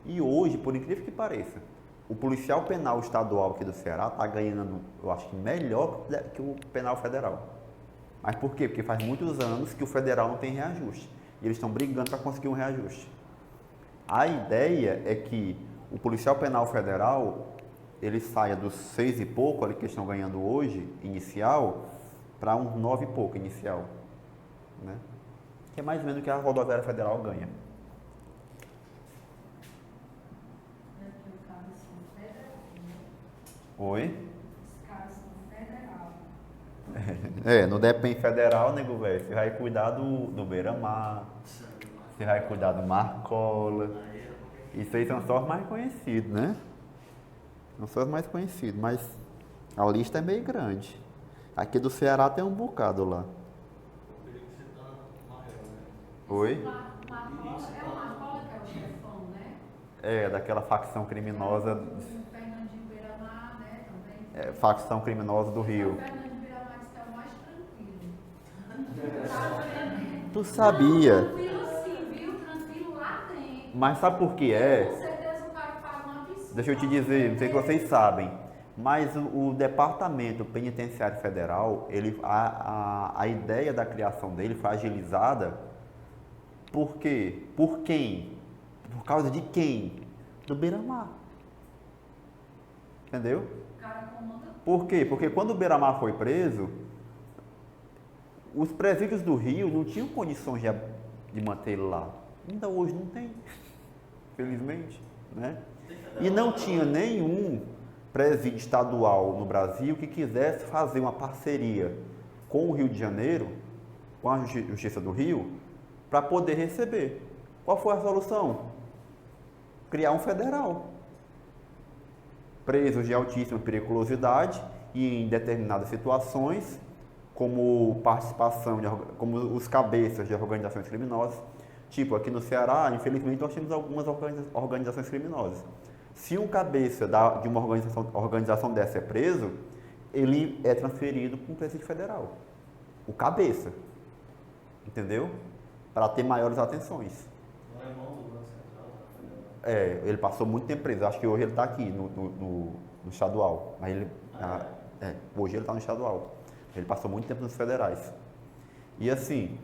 e hoje, por incrível que pareça, o policial penal estadual aqui do Ceará está ganhando, eu acho que melhor que o penal federal. Mas por quê? Porque faz muitos anos que o federal não tem reajuste. e eles estão brigando para conseguir um reajuste. A ideia é que o policial penal federal ele saia dos 6 e pouco, ali que eles estão ganhando hoje, inicial, para uns 9 e pouco inicial, né? Que é mais ou menos o que a rodoviária federal ganha. Oi? Os caras são federal. No DEPEN federal, nego velho, você vai cuidar do Beira-Mar, você vai cuidar do Marcola. Isso aí são só os mais conhecidos, né? São só os mais conhecidos, mas a lista é meio grande. Aqui do Ceará tem um bocado lá. Oi? Marcola que é o chefão, né? Daquela facção criminosa, O Fernandinho Beiramar, né, também. facção criminosa do O Rio. Fernandinho Beiramar disse que é o mais tranquilo. Tu sabia? Tranquilo sim, viu? Tranquilo lá dentro. Mas sabe por que Com é? certeza o cara paga uma absurda. Deixa eu te dizer, não sei se vocês sabem, mas o Departamento Penitenciário Federal, a ideia da criação dele foi agilizada por quê? Por quem? Por causa de quem? Do Beira-Mar. Entendeu? O cara comanda. Por quê? Porque quando o Beira-Mar foi preso, os presídios do Rio não tinham condições de manter ele lá. Ainda hoje não tem, felizmente, né? E não tinha nenhum presídio estadual no Brasil que quisesse fazer uma parceria com o Rio de Janeiro, com a Justiça do Rio, para poder receber. Qual foi a solução? Criar um federal. Presos de altíssima periculosidade e em determinadas situações, como participação, como os cabeças de organizações criminosas. Tipo, aqui no Ceará, infelizmente, nós temos algumas organizações criminosas. Se um cabeça de uma organização dessa é preso, ele é transferido para um presídio federal. O cabeça. Entendeu? Para ter maiores atenções. Não é irmão do Banco Central? Ele passou muito tempo preso. Acho que hoje ele está aqui no estadual. Mas ele, hoje ele está no estadual. Ele passou muito tempo nos federais. E assim,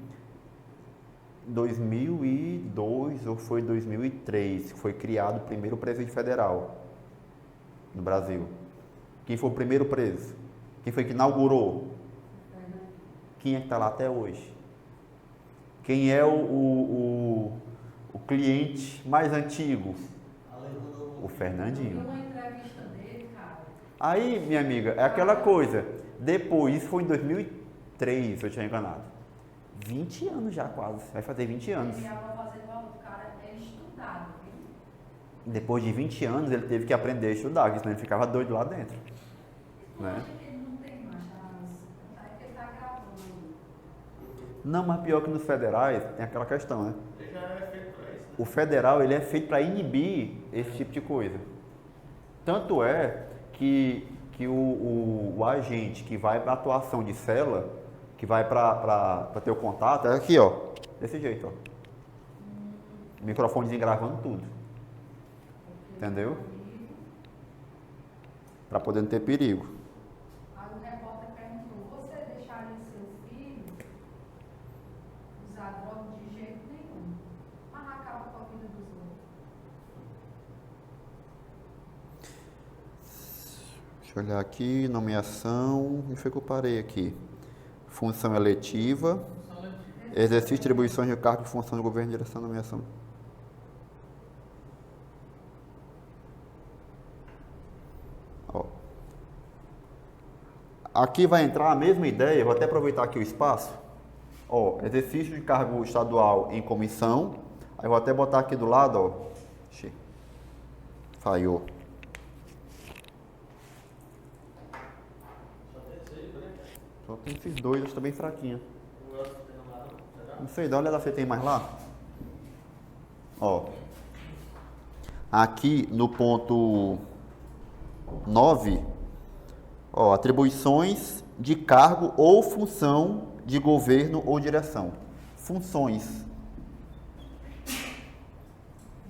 2002 ou foi 2003 que foi criado o primeiro presídio federal no Brasil. Quem foi o primeiro preso? Quem foi que inaugurou? Quem é que está lá até hoje? Quem é o cliente mais antigo? O Fernandinho. Uma entrevista dele, cara. Aí, minha amiga, é aquela coisa. Depois, isso foi em 2003, se eu tinha enganado. 20 anos já quase, vai fazer 20 anos. Ele ia fazer igual o cara é estudado, viu? Depois de 20 anos, ele teve que aprender a estudar, porque senão ele ficava doido lá dentro. Né? Acha que ele não tem mais, é que ele tá gravando. Não, mas pior que nos federais, tem aquela questão, né? Ele já é feito pra isso, né? O federal, ele é feito para inibir esse tipo de coisa. Tanto é que o agente que vai para atuação de cela, que vai para ter o contato, é aqui, ó, desse jeito, ó. Microfonezinho gravando tudo. Entendeu? Para poder não ter perigo. Aí o repórter perguntou, você deixaria seu filho usar droga de jeito nenhum? Mas acaba com a vida dos outros. Deixa eu olhar aqui, nomeação, onde foi que eu parei aqui? Função eletiva, exercício de atribuições de cargo e função do governo em direção à nomeação. Ó. Aqui vai entrar a mesma ideia, vou até aproveitar aqui o espaço. Ó, exercício de cargo estadual em comissão. Aí vou até botar aqui do lado, ó. Ixi, falhou. Só tem esses dois, acho que tá bem fraquinho. O Elcio tem namorado, será? Não sei, dá uma olhada se tem mais lá. Ó. Aqui no ponto 9, ó, atribuições de cargo ou função de governo ou direção. Funções.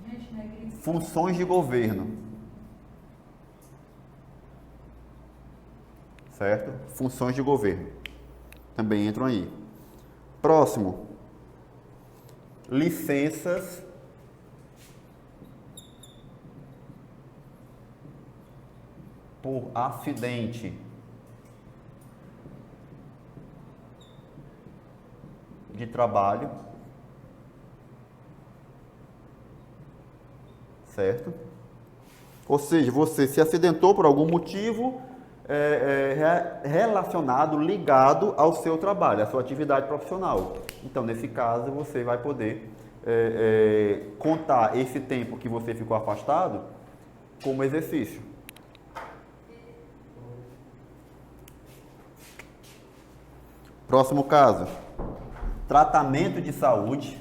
Gente, negrito. Funções de governo. Certo? Funções de governo. Também entram aí. Próximo. licenças por acidente de trabalho, certo? Ou seja, você se acidentou por algum motivo relacionado, ligado ao seu trabalho, à sua atividade profissional. Então, nesse caso, você vai poder contar esse tempo que você ficou afastado como exercício. Próximo caso. Tratamento de saúde.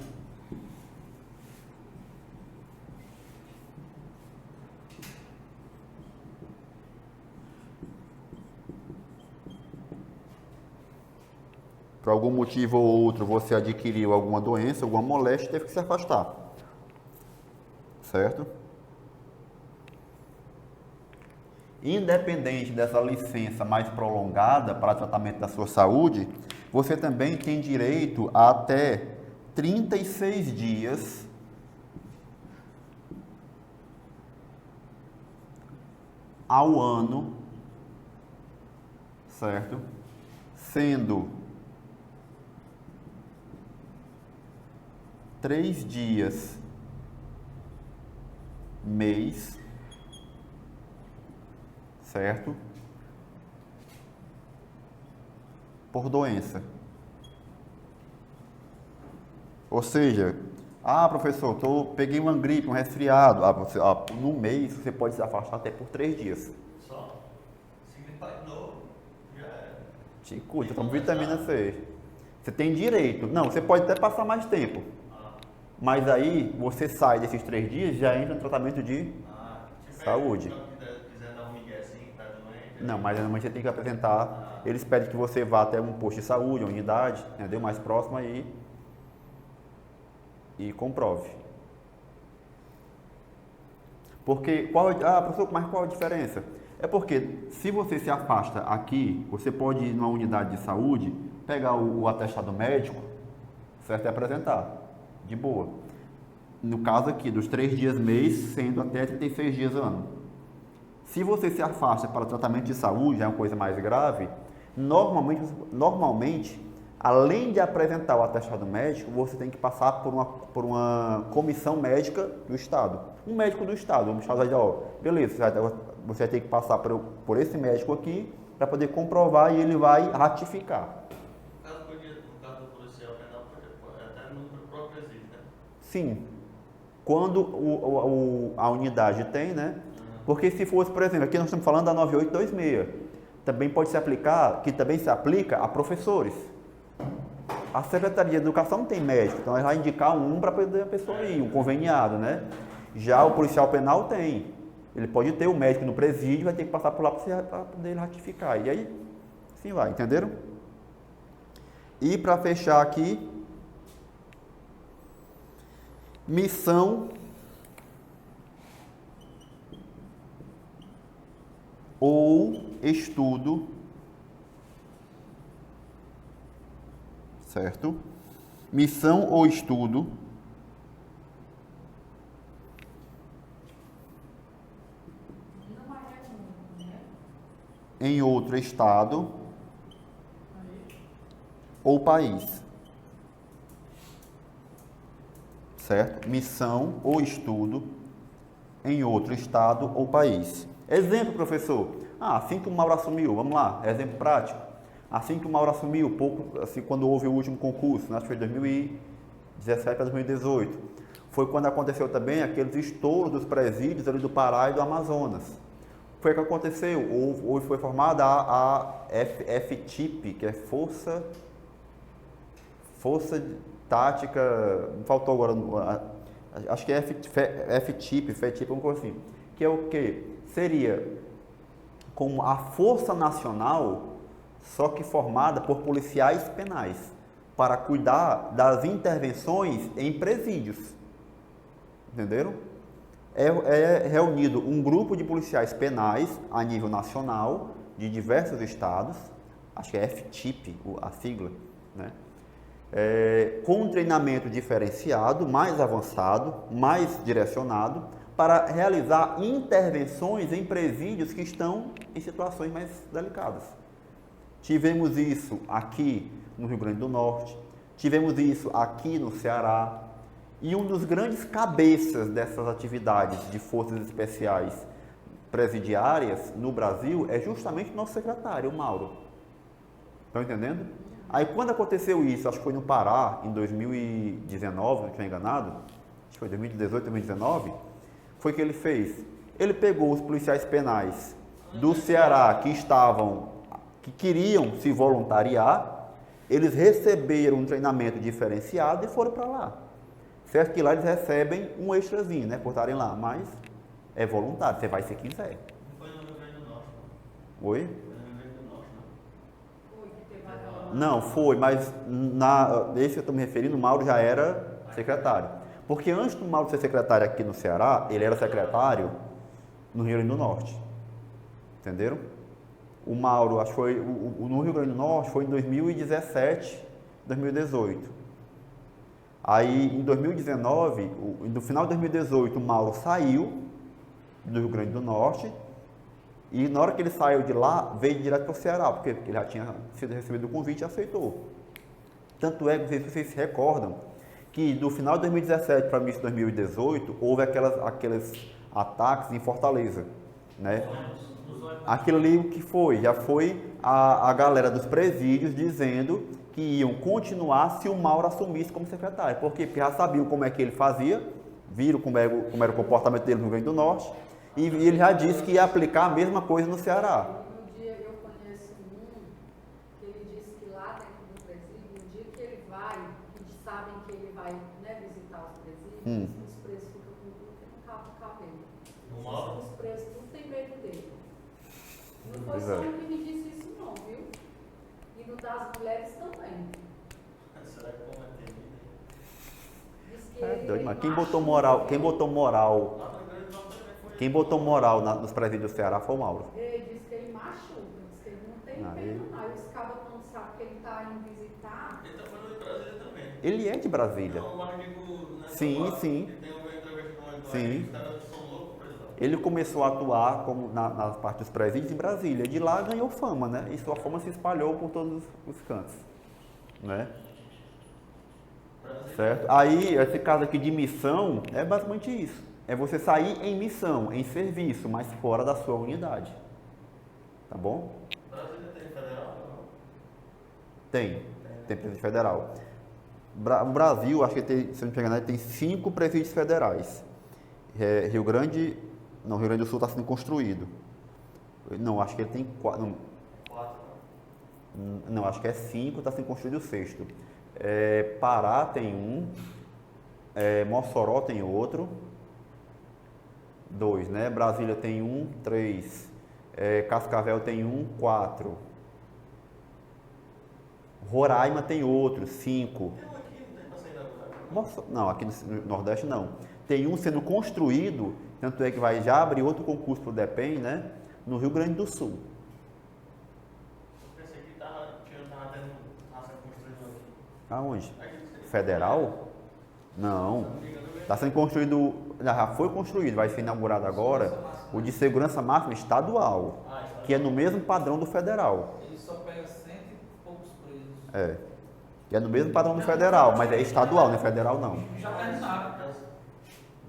Por algum motivo ou outro você adquiriu alguma doença, alguma moléstia e teve que se afastar. Certo? Independente dessa licença mais prolongada para tratamento da sua saúde, você também tem direito a até 36 dias ao ano, certo? Sendo 3 dias mês, certo? Por doença. Ou seja, professor, peguei uma gripe, um resfriado. No mês você pode se afastar até por 3 dias. Só? Se gripar de novo, já é. Te cuida, toma vitamina C. Você tem direito. Não, você pode até passar mais tempo. Mas aí você sai desses 3 dias e já entra no tratamento de saúde. Se quiser dar um migué assim, tá doente. Não, mas normalmente você tem que apresentar. Eles pedem que você vá até um posto de saúde, uma unidade, entendeu? Mais próximo aí e comprove. Porque, professor, mas qual a diferença? É porque se você se afasta aqui, você pode ir numa unidade de saúde, pegar o atestado médico, certo? E apresentar. De boa. No caso aqui, dos 3 dias mês, sendo até 36 dias ano. Se você se afasta para tratamento de saúde, é uma coisa mais grave, normalmente, além de apresentar o atestado médico, você tem que passar por uma comissão médica do Estado. Um médico do Estado. O Estado vai dizer, beleza, você vai ter que passar por esse médico aqui para poder comprovar e ele vai ratificar. Sim, quando a unidade tem, né? Porque se fosse, por exemplo, aqui nós estamos falando da 9826, também pode se aplicar, que também se aplica a professores. A Secretaria de Educação não tem médico, então ela vai indicar um para poder a pessoa ir, um conveniado, né? Já o policial penal tem. Ele pode ter o médico no presídio, vai ter que passar por lá para poder ratificar. E aí, assim vai, entenderam? E para fechar aqui, missão ou estudo, certo? Missão ou estudo em outro estado ou país. Certo? Missão ou estudo em outro estado ou país. Exemplo, professor. Assim que o Mauro assumiu, vamos lá, exemplo prático. Assim que o Mauro assumiu, quando houve o último concurso, acho que foi 2017 para 2018, foi quando aconteceu também aqueles estouros dos presídios ali do Pará e do Amazonas. Foi o que aconteceu, hoje foi formada a FTIP, que é Força Tática, me faltou agora, acho que é FTIP, uma coisa assim, que é o que? Seria como a Força Nacional, só que formada por policiais penais, para cuidar das intervenções em presídios, entenderam? É reunido um grupo de policiais penais a nível nacional, de diversos estados, acho que é FTIP, a sigla, né? com um treinamento diferenciado, mais avançado, mais direcionado, para realizar intervenções em presídios que estão em situações mais delicadas. Tivemos isso aqui no Rio Grande do Norte, tivemos isso aqui no Ceará, e um dos grandes cabeças dessas atividades de forças especiais presidiárias no Brasil é justamente o nosso secretário, o Mauro. Estão entendendo? Aí quando aconteceu isso, acho que foi no Pará, em 2019, não estou enganado, acho que foi 2018, 2019, foi o que ele fez. Ele pegou os policiais penais do Ceará que queriam se voluntariar, eles receberam um treinamento diferenciado e foram para lá. Certo que lá eles recebem um extrazinho, né, por estarem lá, mas é voluntário, você vai se quiser. Não foi no Rio Grande do Norte, não. Oi? Foi no Rio Grande do Norte, não. Foi que teve aquela. Não, foi, mas esse que eu estou me referindo, o Mauro já era secretário. Porque antes do Mauro ser secretário aqui no Ceará, ele era secretário no Rio Grande do Norte. Entenderam? O Mauro, acho que foi no Rio Grande do Norte, foi em 2017, 2018. Aí, em 2019, no final de 2018, o Mauro saiu do Rio Grande do Norte e na hora que ele saiu de lá, veio direto para o Ceará, porque ele já tinha sido recebido o convite e aceitou. Tanto é que vocês se recordam que do final de 2017 para o início de 2018, houve aqueles ataques em Fortaleza, né? Aquilo ali o que foi? Já foi a galera dos presídios dizendo que iam continuar se o Mauro assumisse como secretário. Por quê? Porque já sabiam como é que ele fazia, viram como era o comportamento dele no Rio Grande do Norte, e ele já disse que ia aplicar a mesma coisa no Ceará. Um dia eu conheço que ele disse que lá dentro do presídio, no dia que ele vai, que sabem que ele vai, né, visitar os presídios, os presos ficam com tudo que não cabe no cabelo. No Mauro? Os presos tudo tem medo dele. Não foi Pois só é. um que me disse isso não, viu? E no das mulheres também. Será que como é terrível? Diz que É ele doido, mas quem machuca. botou moral Lá no Rio Grande do Norte também foi. quem botou moral nos presídios do Ceará foi o Mauro. Ele diz que ele machuca, diz que ele não tem pena não. Aí os cabas quando sabem que ele está indo visitar, Ele tá falando de Brasília também. Ele é de Brasília. Não, mas eu digo, né, Sim, lá, sim. que tem uma entrevista com ele, Sim. os caras são loucos pra isso. Ele começou a atuar como na parte dos presídios em Brasília. De lá ganhou fama, né? E sua fama se espalhou por todos os cantos, né? Certo? Aí, esse caso aqui de missão é basicamente isso. É você sair em missão, em serviço, mas fora da sua unidade. Tá bom? Brasília tem federal? Não? Tem presídio federal. O Brasil, acho que tem, se não me engano, tem 5 presídios federais. Rio Grande do Sul está sendo construído. Não, acho que ele tem 4. 4, Não, acho que é 5, está sendo construído o 6º. Pará tem um, Mossoró tem outro, 2, né? Brasília tem um, 3, Cascavel tem um, 4, Roraima tem outro, 5. Tem um aqui, não tem pra sair da Não, aqui no Nordeste não. Tem um sendo construído, tanto é que vai já abrir outro concurso para o DEPEN, né? No Rio Grande do Sul. Eu pensei que tava sendo construído aqui. Aonde? Aqui, Federal? Não. Está sendo construído, já foi construído, vai ser inaugurado agora o de segurança máxima estadual, que é no mesmo padrão do federal. Ele só pega 100 e poucos presos. Que é no mesmo padrão do federal, mas é estadual, não é federal não. Já terminaram.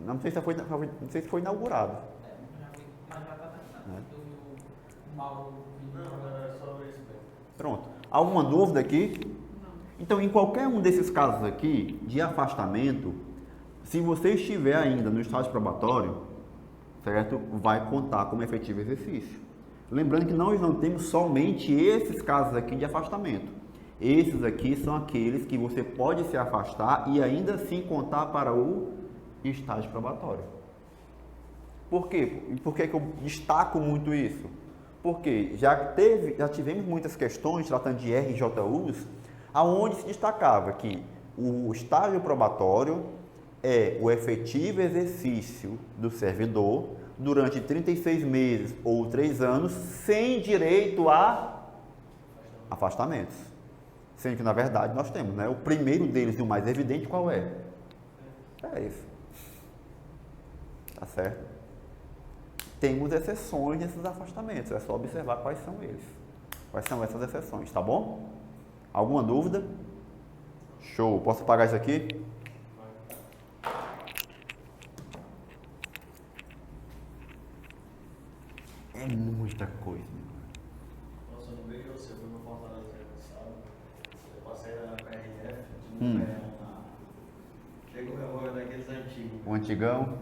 Não sei se foi inaugurado. Mas já está terminado. O Mauro Não, era sobre isso mesmo. Pronto. Alguma dúvida aqui? Então, em qualquer um desses casos aqui, de afastamento, se você estiver ainda no estágio probatório, certo? Vai contar como efetivo exercício. Lembrando que nós não temos somente esses casos aqui de afastamento. Esses aqui são aqueles que você pode se afastar e ainda assim contar para o estágio probatório. Por quê? Por que eu destaco muito isso? Porque já tivemos muitas questões tratando de RJUs, aonde se destacava que o estágio probatório é o efetivo exercício do servidor durante 36 meses ou 3 anos, sem direito a afastamentos. Sendo que, na verdade, nós temos, né? O primeiro deles e o mais evidente, qual é? É esse. Tá certo? Temos exceções nesses afastamentos, é só observar quais são eles. Quais são essas exceções, tá bom? Alguma dúvida? Show. Posso apagar isso aqui? É muita coisa. Nossa, eu não vejo você, eu fui no Fortaleza ano passado, eu passei na PRF, chegou a memória daqueles antigos. O antigão.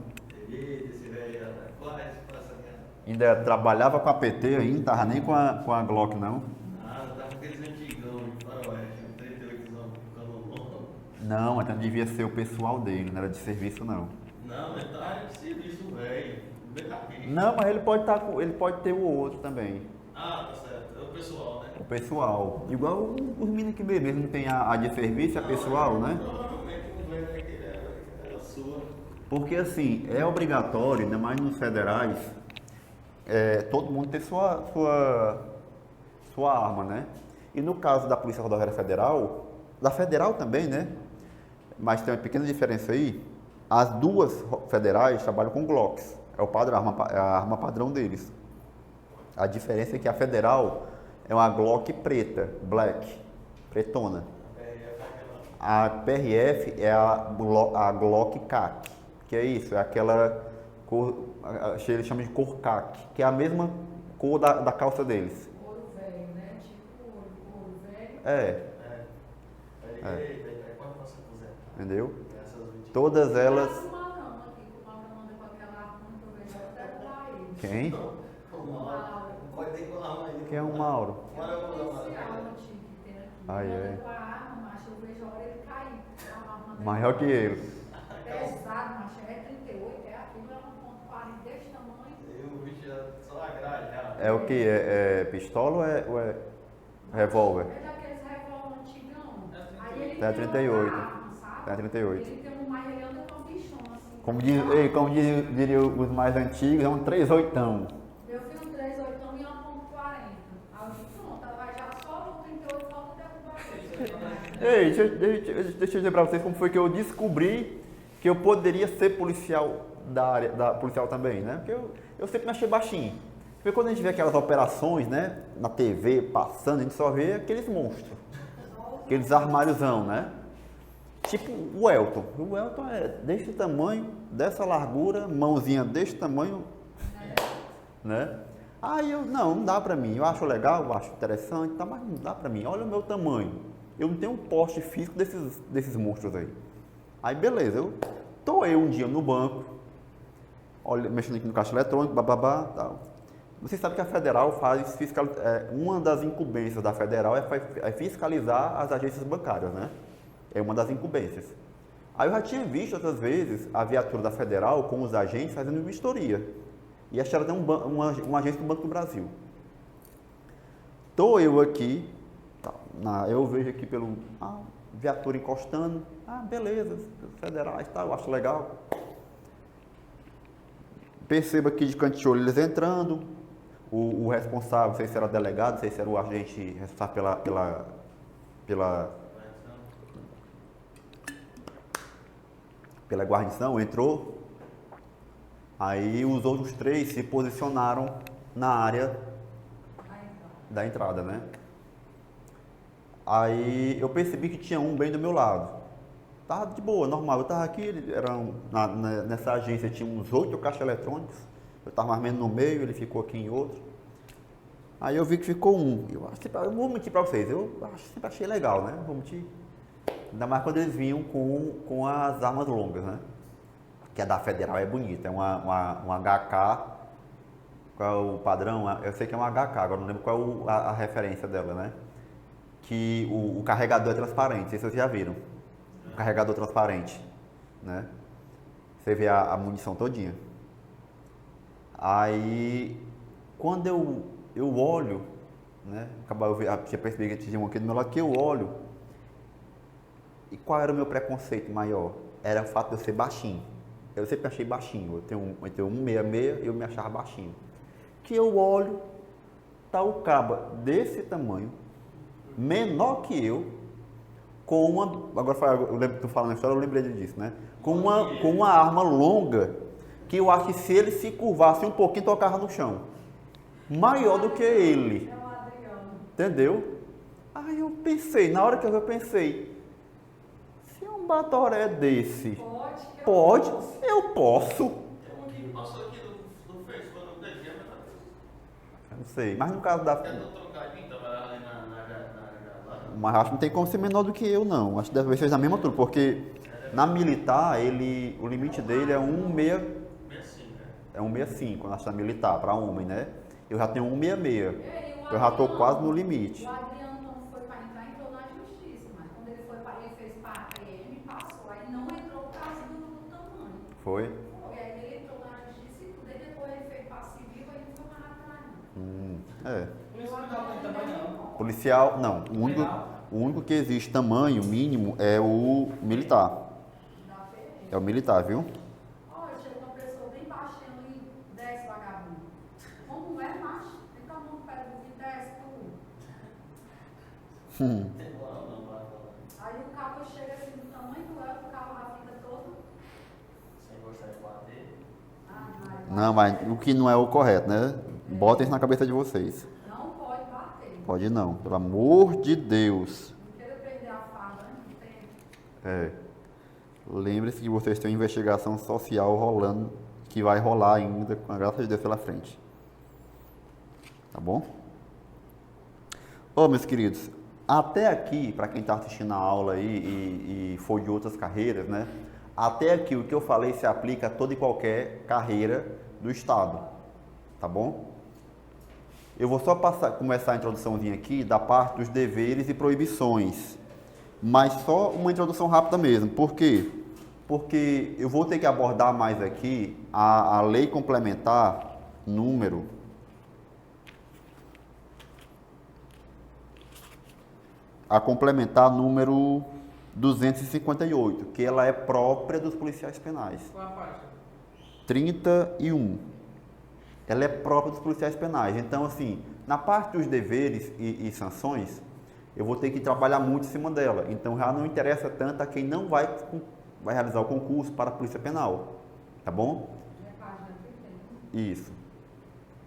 Esse velho, quase passa minha. Ainda trabalhava com a PT ainda, tava nem com a Glock não. Ah, eu tava com aqueles antigão de faroeste, um 38 ficando longo. Não, então devia ser o pessoal dele, não era de serviço não. Não, mas tá de serviço, velho. Não, mas ele pode ter o outro também. Ah, tá certo. É o pessoal, né? O pessoal. Igual os meninos que mesmo não tem a de serviço, é pessoal, né? Provavelmente um velho daquele era sua. Porque assim, é obrigatório, ainda mais nos federais, todo mundo ter sua arma, né? E no caso da Polícia Rodoviária Federal, da Federal também, né? Mas tem uma pequena diferença aí, as duas federais trabalham com Glocks, é o padrão, é a arma padrão deles. A diferença é que a Federal é uma Glock preta, black, pretona. A PRF é a Glock CAC, que é isso, é aquela cor, eles chamam de cor CAC, que é a mesma cor da calça deles. Ouro velho, né? Tipo ouro velho. Quando você puser. Entendeu? Todas elas. Quem? Pode ter com a arma aí. Quem é o Mauro? Ai, é. com a arma, macho, eu vejo a hora ele cair. A arma dele Maior que ele. pesado, macho, é 38, é aquilo, é uma .40 desse tamanho. Eu vi só a grade já. É o que? É pistola ou é revólver? É daqueles revólver antigão. Aí ele É tem 38. uma arma, sabe? É 38. Ele tem mais, ele anda com a bichona assim. Como diriam os mais antigos, é um 38ão. Eu fiz um 38 e uma .40. Aí eu disse, pronto, ela vai já só no 38, falta derrubar ele. Ei, deixa eu dizer pra vocês como foi que eu descobri que eu poderia ser policial da área, policial também, né? Porque eu sempre me achei baixinho. Porque quando a gente vê aquelas operações, né, na TV, passando, a gente só vê aqueles monstros. Aqueles armáriozão, né? Tipo o Elton. O Elton é desse tamanho, dessa largura, mãozinha desse tamanho, né? Aí não dá pra mim. Eu acho legal, eu acho interessante, tá, mas não dá pra mim. Olha o meu tamanho. Eu não tenho um porte físico desses monstros aí. Aí beleza, tô um dia no banco, olha, mexendo aqui no caixa eletrônico, bababá, tal. Você sabe que a Federal faz uma das incumbências da Federal é fiscalizar as agências bancárias, né? É uma das incumbências. Aí eu já tinha visto outras vezes a viatura da Federal com os agentes fazendo vistoria. E a Xera tem uma agência do Banco do Brasil. Tô eu aqui, eu vejo aqui pelo viatura encostando, beleza, federais, eu acho legal. Percebo aqui de canto de olho eles entrando, o responsável, não sei se era delegado, não sei se era o agente responsável pela guarnição, entrou. Aí os outros 3 se posicionaram na área da entrada, né? Aí eu percebi que tinha um bem do meu lado. Tava de boa, normal. Eu tava aqui, nessa agência tinha uns 8 caixas eletrônicos. Eu tava mais ou menos no meio, ele ficou aqui em outro. Aí eu vi que ficou um. Eu vou mentir pra vocês, sempre achei legal, né? Vou mentir. Ainda mais quando eles vinham com as armas longas, né? Que a da Federal é bonita, é uma HK. Qual é o padrão? Eu sei que é uma HK, agora não lembro qual é a referência dela, né? Que o carregador é transparente, não sei se vocês já viram. O carregador transparente, né? Você vê a munição todinha. Aí, quando eu olho, né? Tinha percebido que tinha um aqui do meu lado, que eu olho. E qual era o meu preconceito maior? Era o fato de eu ser baixinho. Eu sempre achei baixinho. Eu tenho 1,66 e eu me achava baixinho. Que eu olho, tá o caba desse tamanho, menor que eu, com uma, eu lembro tu falando na história, eu lembrei disso, né? Com uma arma longa, que eu acho que se ele se curvasse um pouquinho, tocava no chão. Maior do que ele. É o Adriano. Entendeu? Aí eu pensei, na hora que eu pensei, se um batoré desse pode, eu posso. Tem um aqui que passou aqui do Facebook, no DG, mas tá. Eu não sei, mas no caso da... Tentou trocar de mim, tava ali na Mas acho que não tem como ser menor do que eu, não. Acho que deve ser na mesma altura, porque na militar, o limite dele é 1,65, acho que na militar, para homem, né? Eu já tenho 1,66. Eu já estou quase no limite. O Adriano não foi para entrar, entrou na justiça, mas quando ele foi para, ele fez para a PM, passou, aí não entrou por causa do tamanho. Foi? E aí ele entrou na justiça e tudo, aí depois ele fez para civil, aí não foi mais atrás. É. Policial tem também não. Policial, não. O único que existe tamanho mínimo é o militar. Da PM. É o militar, viu? Olha, chega uma pessoa bem baixinha ali, desce vagabundo. Como é, macho? Tem a mão no pé do vidro, desce tudo. Tem moral não, vai falar. Aí o cabo chega assim do tamanho do elfo, o cabo a vida toda. Sem gostar de bater. Não, mas o que não é o correto, né? Botem isso na cabeça de vocês. Não pode bater. Pode não, pelo amor de Deus. Não queira perder a farda antes do tempo. É. Lembre-se que vocês têm uma investigação social rolando, que vai rolar ainda, com a graça de Deus pela frente. Tá bom? Ô, meus queridos, até aqui, para quem está assistindo a aula aí e foi de outras carreiras, né? Até aqui o que eu falei se aplica a toda e qualquer carreira do Estado. Tá bom? Eu vou só começar a introduçãozinha aqui da parte dos deveres e proibições. Mas só uma introdução rápida mesmo. Por quê? Porque eu vou ter que abordar mais aqui a lei complementar número... A complementar número 258, que ela é própria dos policiais penais. Qual a parte? 31. Ela é própria dos policiais penais. Então, assim, na parte dos deveres e sanções, eu vou ter que trabalhar muito em cima dela. Então, já não interessa tanto a quem não vai realizar o concurso para a Polícia Penal. Tá bom? Isso.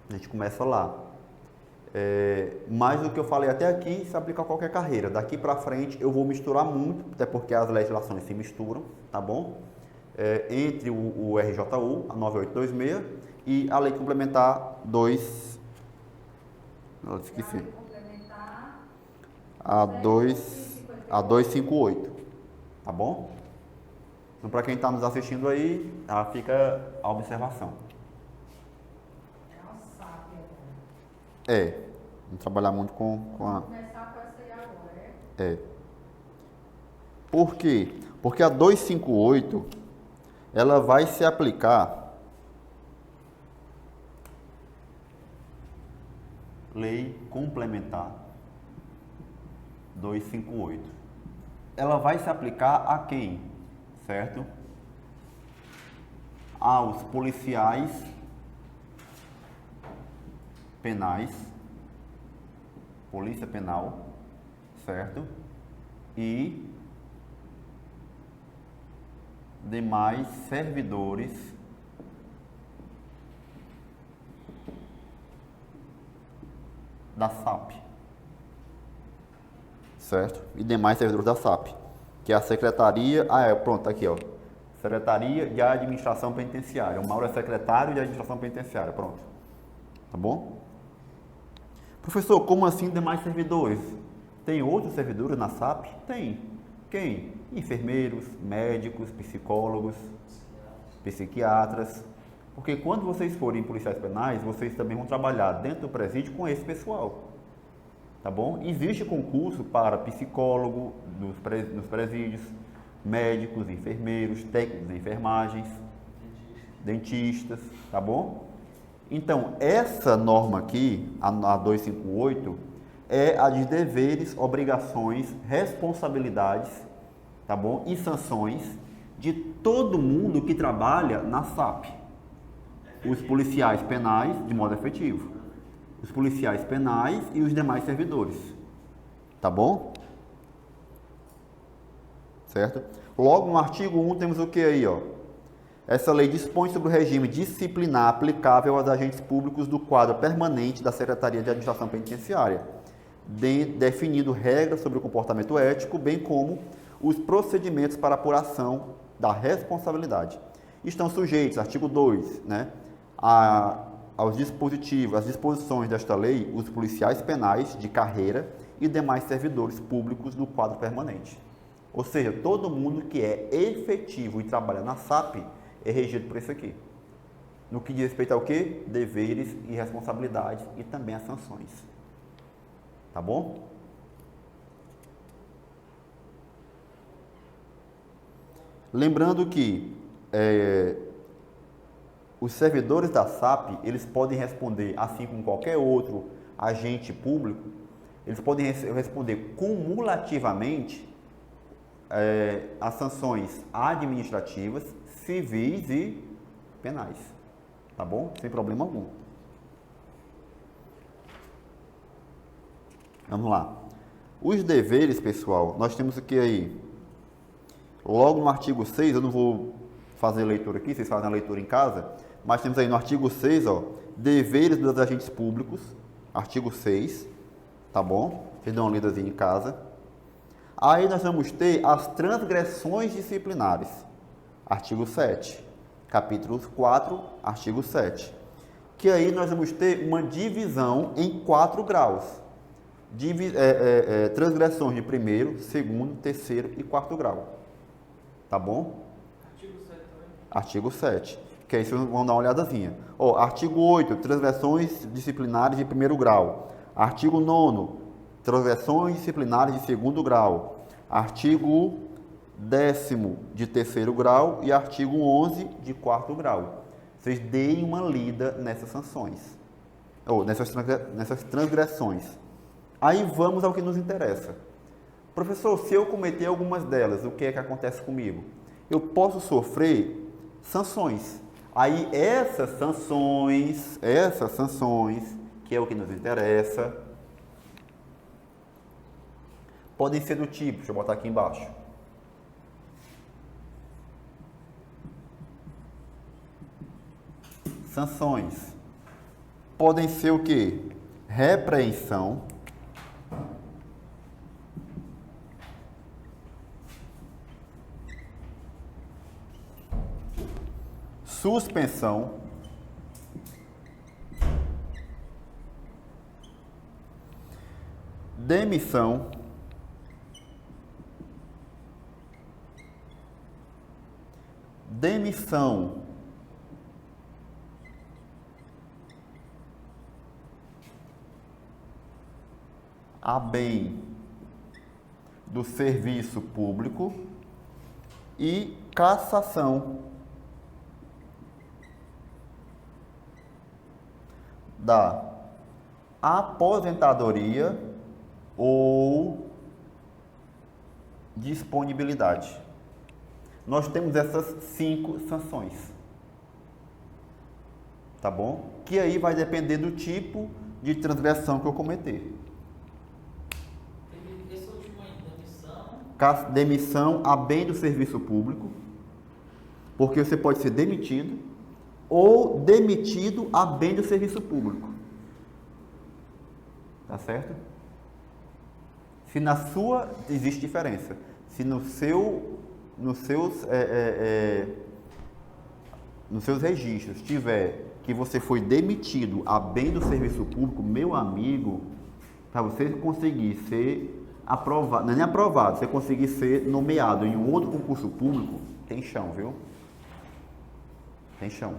A gente começa lá. Mas o que eu falei até aqui se aplica a qualquer carreira. Daqui para frente eu vou misturar muito, até porque as legislações se misturam, tá bom? Entre o RJU, a 9826, e a Lei Complementar 2... Esqueci. A 258, tá bom? Então, para quem está nos assistindo aí, fica a observação. Vamos trabalhar muito com a... Começar com essa aí agora, Por quê? Porque a 258, ela vai se aplicar... Lei Complementar 258. Ela vai se aplicar a quem? Certo? Aos policiais penais, Polícia Penal, certo? E demais servidores da SAP, certo? E demais servidores da SAP, que é a Secretaria... pronto, tá aqui, ó. Secretaria de Administração Penitenciária. O Mauro é secretário de Administração Penitenciária, pronto. Tá bom? Professor, como assim demais servidores? Tem outros servidores na SAP? Tem. Quem? Enfermeiros, médicos, psicólogos, psiquiatras. Porque quando vocês forem policiais penais, vocês também vão trabalhar dentro do presídio com esse pessoal. Tá bom? Existe concurso para psicólogo nos presídios, médicos, enfermeiros, técnicos de enfermagens, dentistas, tá bom? Então, essa norma aqui, a 258, é a de deveres, obrigações, responsabilidades, tá bom? E sanções de todo mundo que trabalha na SAP. Os policiais penais, de modo efetivo. Os policiais penais e os demais servidores. Tá bom? certo? Logo, no artigo 1 temos o que aí, ó? Essa lei dispõe sobre o regime disciplinar aplicável aos agentes públicos do quadro permanente da Secretaria de Administração Penitenciária, definindo regras sobre o comportamento ético, bem como os procedimentos para apuração da responsabilidade. Estão sujeitos, artigo 2, né, aos dispositivos, às disposições desta lei, os policiais penais de carreira e demais servidores públicos do quadro permanente. Ou seja, todo mundo que é efetivo e trabalha na SAP é regido por isso aqui. No que diz respeito ao quê? Deveres e responsabilidades e também as sanções. Tá bom? Lembrando que os servidores da SAP, eles podem responder, assim como qualquer outro agente público, eles podem responder cumulativamente as sanções administrativas, civis e penais. Tá bom? Sem problema algum. Vamos lá. Os deveres, pessoal, nós temos o que aí? Logo no artigo 6, eu não vou fazer leitura aqui, vocês fazem a leitura em casa, mas temos aí no artigo 6, ó, deveres dos agentes públicos, artigo 6, tá bom? Vocês dão uma lidazinha em casa. Aí nós vamos ter as transgressões disciplinares, artigo 7, capítulo 4, artigo 7, que aí nós vamos ter uma divisão em 4 graus. Transgressões de primeiro, segundo, terceiro e quarto grau. Tá bom? Artigo 7 também. Artigo 7. Que aí vocês vão dar uma olhadazinha. Ó, artigo 8, transgressões disciplinares de primeiro grau. Artigo 9, transgressões disciplinares de segundo grau. Artigo 10º de terceiro grau e artigo 11 de quarto grau. Vocês deem uma lida nessas sanções, ou nessas transgressões. Aí vamos ao que nos interessa. Professor, se eu cometer algumas delas, o que é que acontece comigo? Eu posso sofrer sanções. Aí essas sanções, que é o que nos interessa, podem ser do tipo, deixa eu botar aqui embaixo. Sanções podem ser o quê? Repreensão, suspensão, demissão, a bem do serviço público e cassação da aposentadoria ou disponibilidade. Nós temos essas 5 sanções, tá bom? Que aí vai depender do tipo de transgressão que eu cometer. Esse último aí, demissão. Demissão a bem do serviço público, porque você pode ser demitido ou demitido a bem do serviço público. Tá certo? Se na sua existe diferença. Se nos seus registros tiver que você foi demitido a bem do serviço público, meu amigo, para você conseguir ser aprovado, não é nem aprovado, você conseguir ser nomeado em um outro concurso público, tem chão, viu? Tem chão.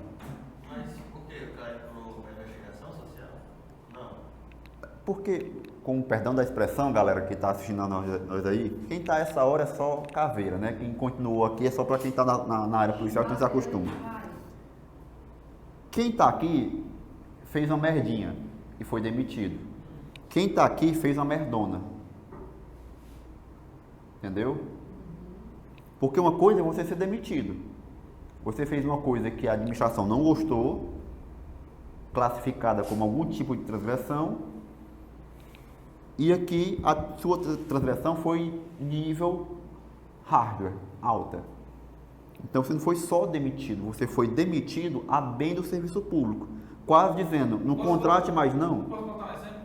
Mas por que cai para investigação social? Não. Porque, com o perdão da expressão, galera que está assistindo a nós aí, quem está essa hora é só caveira, né? Quem continuou aqui é só para quem está na área policial que não se acostuma. Quem está aqui fez uma merdinha e foi demitido. Quem está aqui fez uma merdona. Entendeu? Porque uma coisa é você ser demitido. Você fez uma coisa que a administração não gostou, classificada como algum tipo de transgressão, e aqui a sua transgressão foi nível hardware alta. Então você não foi só demitido, você foi demitido a bem do serviço público. Quase dizendo, não contrate mais não. Posso contar um exemplo?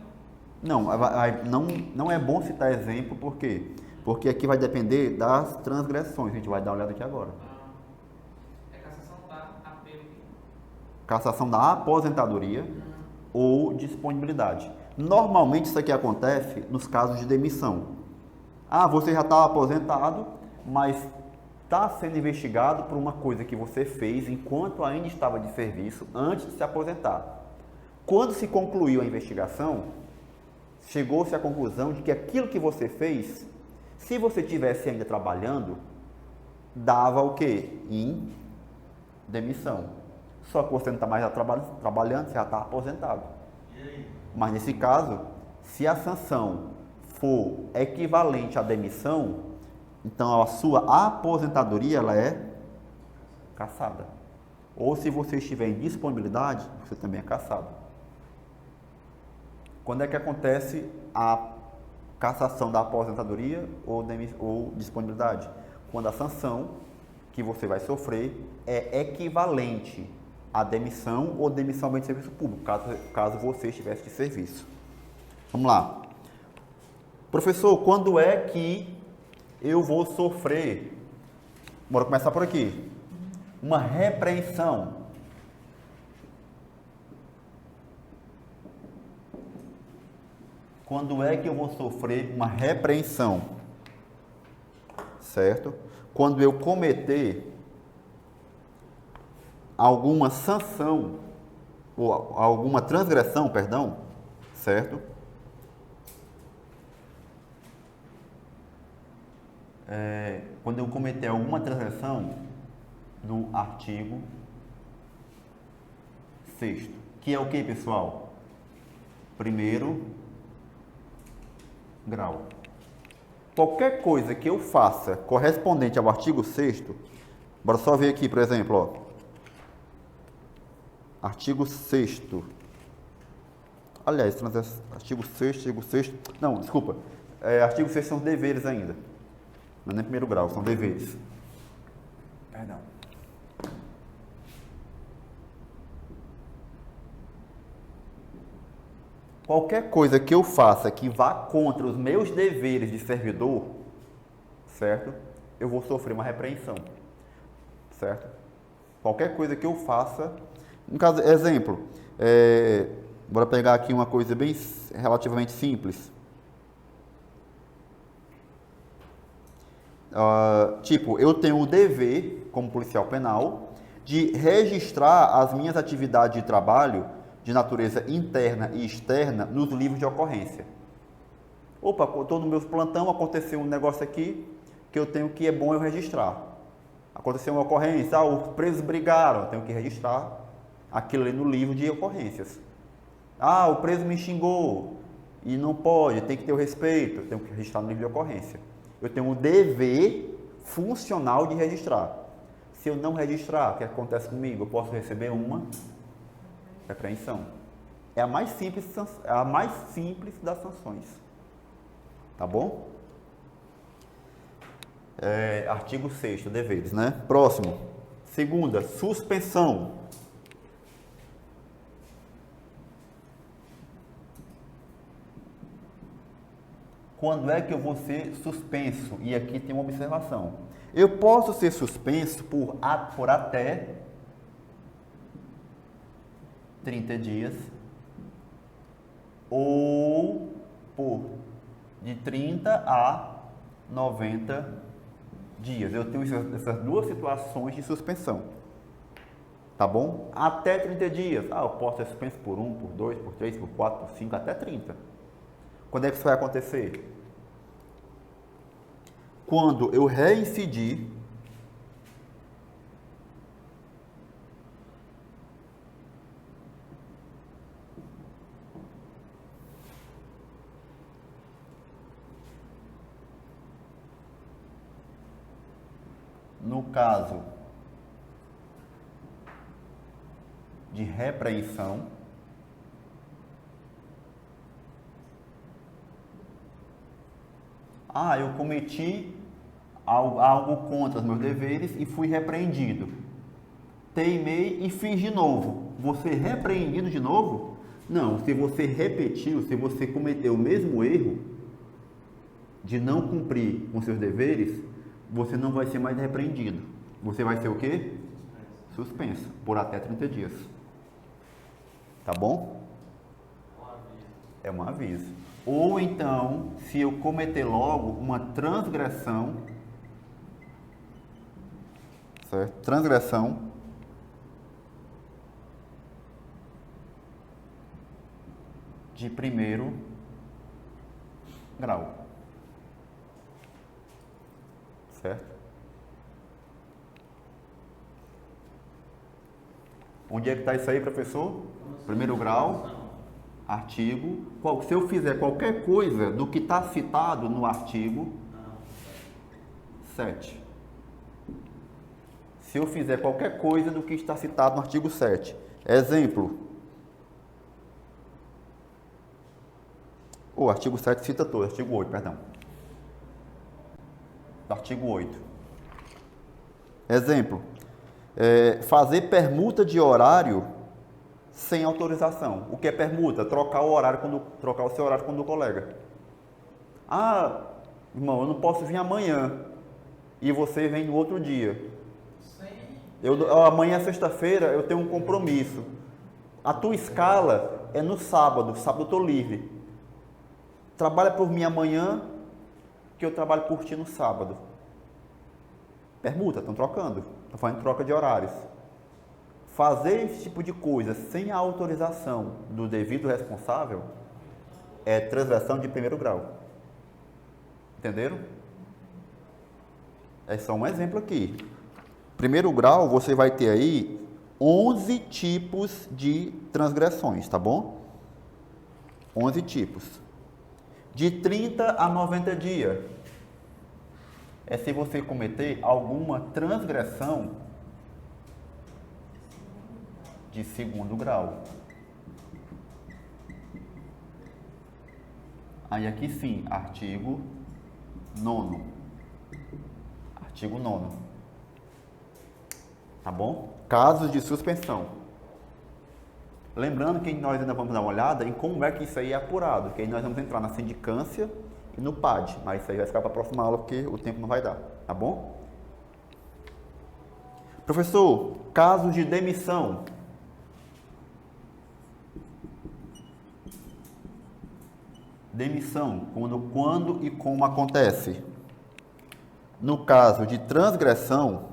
Não é bom citar exemplo, por quê? Porque aqui vai depender das transgressões, a gente vai dar uma olhada aqui agora. É cassação da apelo. Cassação da aposentadoria ou disponibilidade. Normalmente isso aqui acontece nos casos de demissão. Ah, você já está aposentado, mas está sendo investigado por uma coisa que você fez enquanto ainda estava de serviço, antes de se aposentar. Quando se concluiu a investigação, chegou-se à conclusão de que aquilo que você fez, se você estivesse ainda trabalhando, dava o quê? Demissão. Só que você não está mais trabalhando, você já está aposentado. E aí? Mas nesse caso, se a sanção for equivalente à demissão, então a sua aposentadoria ela é cassada. Ou se você estiver em disponibilidade, você também é cassado. Quando é que acontece a cassação da aposentadoria ou disponibilidade? Quando a sanção que você vai sofrer é equivalente à demissão ou demissão bem de serviço público, caso você estivesse de serviço. Vamos lá. Professor, quando é que eu vou sofrer? Bora começar por aqui. Uma repreensão. Quando é que eu vou sofrer uma repreensão? Certo? Quando eu cometer alguma sanção, ou alguma transgressão, perdão, certo? Quando eu cometer alguma transgressão do artigo 6º, que é o que, pessoal? Primeiro grau. Qualquer coisa que eu faça correspondente ao artigo 6º, bora só ver aqui, por exemplo, ó. Artigo 6º. Aliás, artigo 6º, não, desculpa. Artigo 6º são deveres ainda. Não é nem primeiro grau, são deveres. Perdão. Qualquer coisa que eu faça que vá contra os meus deveres de servidor, certo? Eu vou sofrer uma repreensão, certo? Qualquer coisa que eu faça, no caso, exemplo, bora pegar aqui uma coisa bem relativamente simples. Tipo, eu tenho o dever, como policial penal, de registrar as minhas atividades de trabalho de natureza interna e externa nos livros de ocorrência. Opa, estou no meu plantão, aconteceu um negócio aqui que eu tenho que é bom eu registrar. Aconteceu uma ocorrência, os presos brigaram, eu tenho que registrar aquilo ali no livro de ocorrências. O preso me xingou e não pode, tem que ter o respeito, eu tenho que registrar no livro de ocorrência. Eu tenho um dever funcional de registrar. Se eu não registrar, o que acontece comigo? Eu posso receber uma repreensão. É a mais simples das sanções. Tá bom? Artigo 6º, deveres, né? Próximo. Segunda, suspensão. Quando é que eu vou ser suspenso? E aqui tem uma observação. Eu posso ser suspenso por até 30 dias ou por de 30 a 90 dias. Eu tenho essas duas situações de suspensão. Tá bom? Até 30 dias. Eu posso ser suspenso por 1, por 2, por 3, por 4, por 5, até 30. Quando é que isso vai acontecer? Quando eu reincidir no caso de repreensão, eu cometi algo contra os meus deveres e fui repreendido. Teimei e fiz de novo. Vou ser repreendido de novo? Não, se você repetiu, se você cometeu o mesmo erro de não cumprir com seus deveres, você não vai ser mais repreendido. Você vai ser o quê? Suspenso por até 30 dias. Tá bom? É um aviso. Ou então, se eu cometer logo uma transgressão, certo? Transgressão de primeiro grau. Certo? Onde é que está isso aí, professor? Primeiro grau, artigo. Se eu fizer qualquer coisa do que está citado no artigo 7. Se eu fizer qualquer coisa do que está citado no artigo 7. Exemplo. O artigo 7 cita todo, artigo 8, perdão. Artigo 8. Exemplo. Fazer permuta de horário sem autorização. O que é permuta? Trocar o seu horário com o do colega. Ah, irmão, eu não posso vir amanhã e você vem no outro dia. Amanhã, sexta-feira, eu tenho um compromisso. A tua escala é no sábado. Sábado eu estou livre. Trabalha por mim amanhã, que eu trabalho por ti no sábado. Permuta, estão trocando. Estão fazendo troca de horários. Fazer esse tipo de coisa sem a autorização do devido responsável é transgressão de primeiro grau. Entenderam? É só um exemplo aqui. Primeiro grau, você vai ter aí 11 tipos de transgressões, tá bom? 11 tipos. De 30 a 90 dias é se você cometer alguma transgressão de segundo grau. Aí aqui sim, artigo 9º. Artigo 9º. Tá bom? Casos de suspensão. Lembrando que nós ainda vamos dar uma olhada em como é que isso aí é apurado, que aí nós vamos entrar na sindicância e no PAD, mas isso aí vai ficar para a próxima aula porque o tempo não vai dar, tá bom? Professor, casos de demissão. Demissão, quando e como acontece? No caso de transgressão,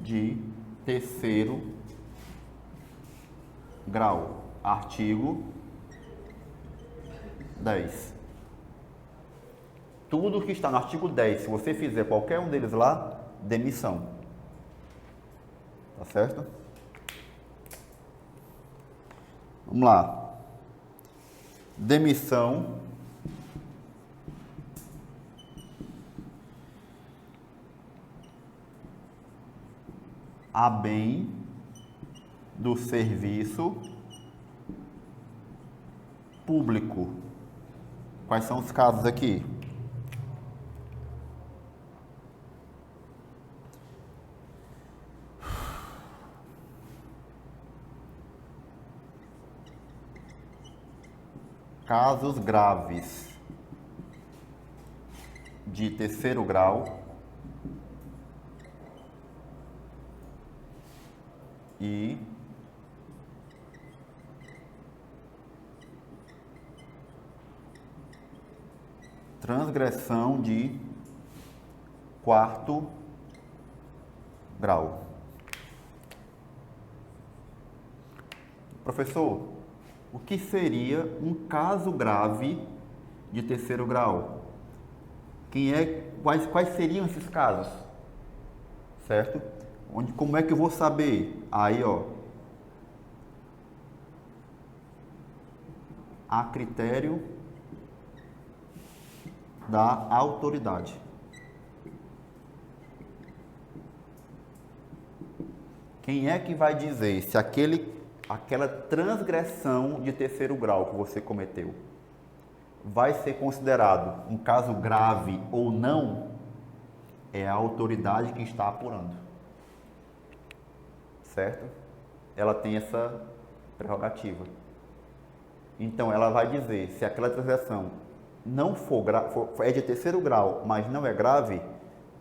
de terceiro grau, artigo 10. Tudo que está no artigo 10, se você fizer qualquer um deles lá, demissão. Tá certo? Vamos lá. Demissão a bem do serviço público. Quais são os casos aqui? Casos graves de terceiro grau e transgressão de quarto grau. Professor, o que seria um caso grave de terceiro grau? Quais seriam esses casos? Certo? Como é que eu vou saber? Aí, ó. A critério da autoridade. Quem é que vai dizer se aquele aquela transgressão de terceiro grau que você cometeu vai ser considerado um caso grave ou não, é a autoridade que está apurando. Certo? Ela tem essa prerrogativa. Então, ela vai dizer, se aquela transgressão não é de terceiro grau, mas não é grave,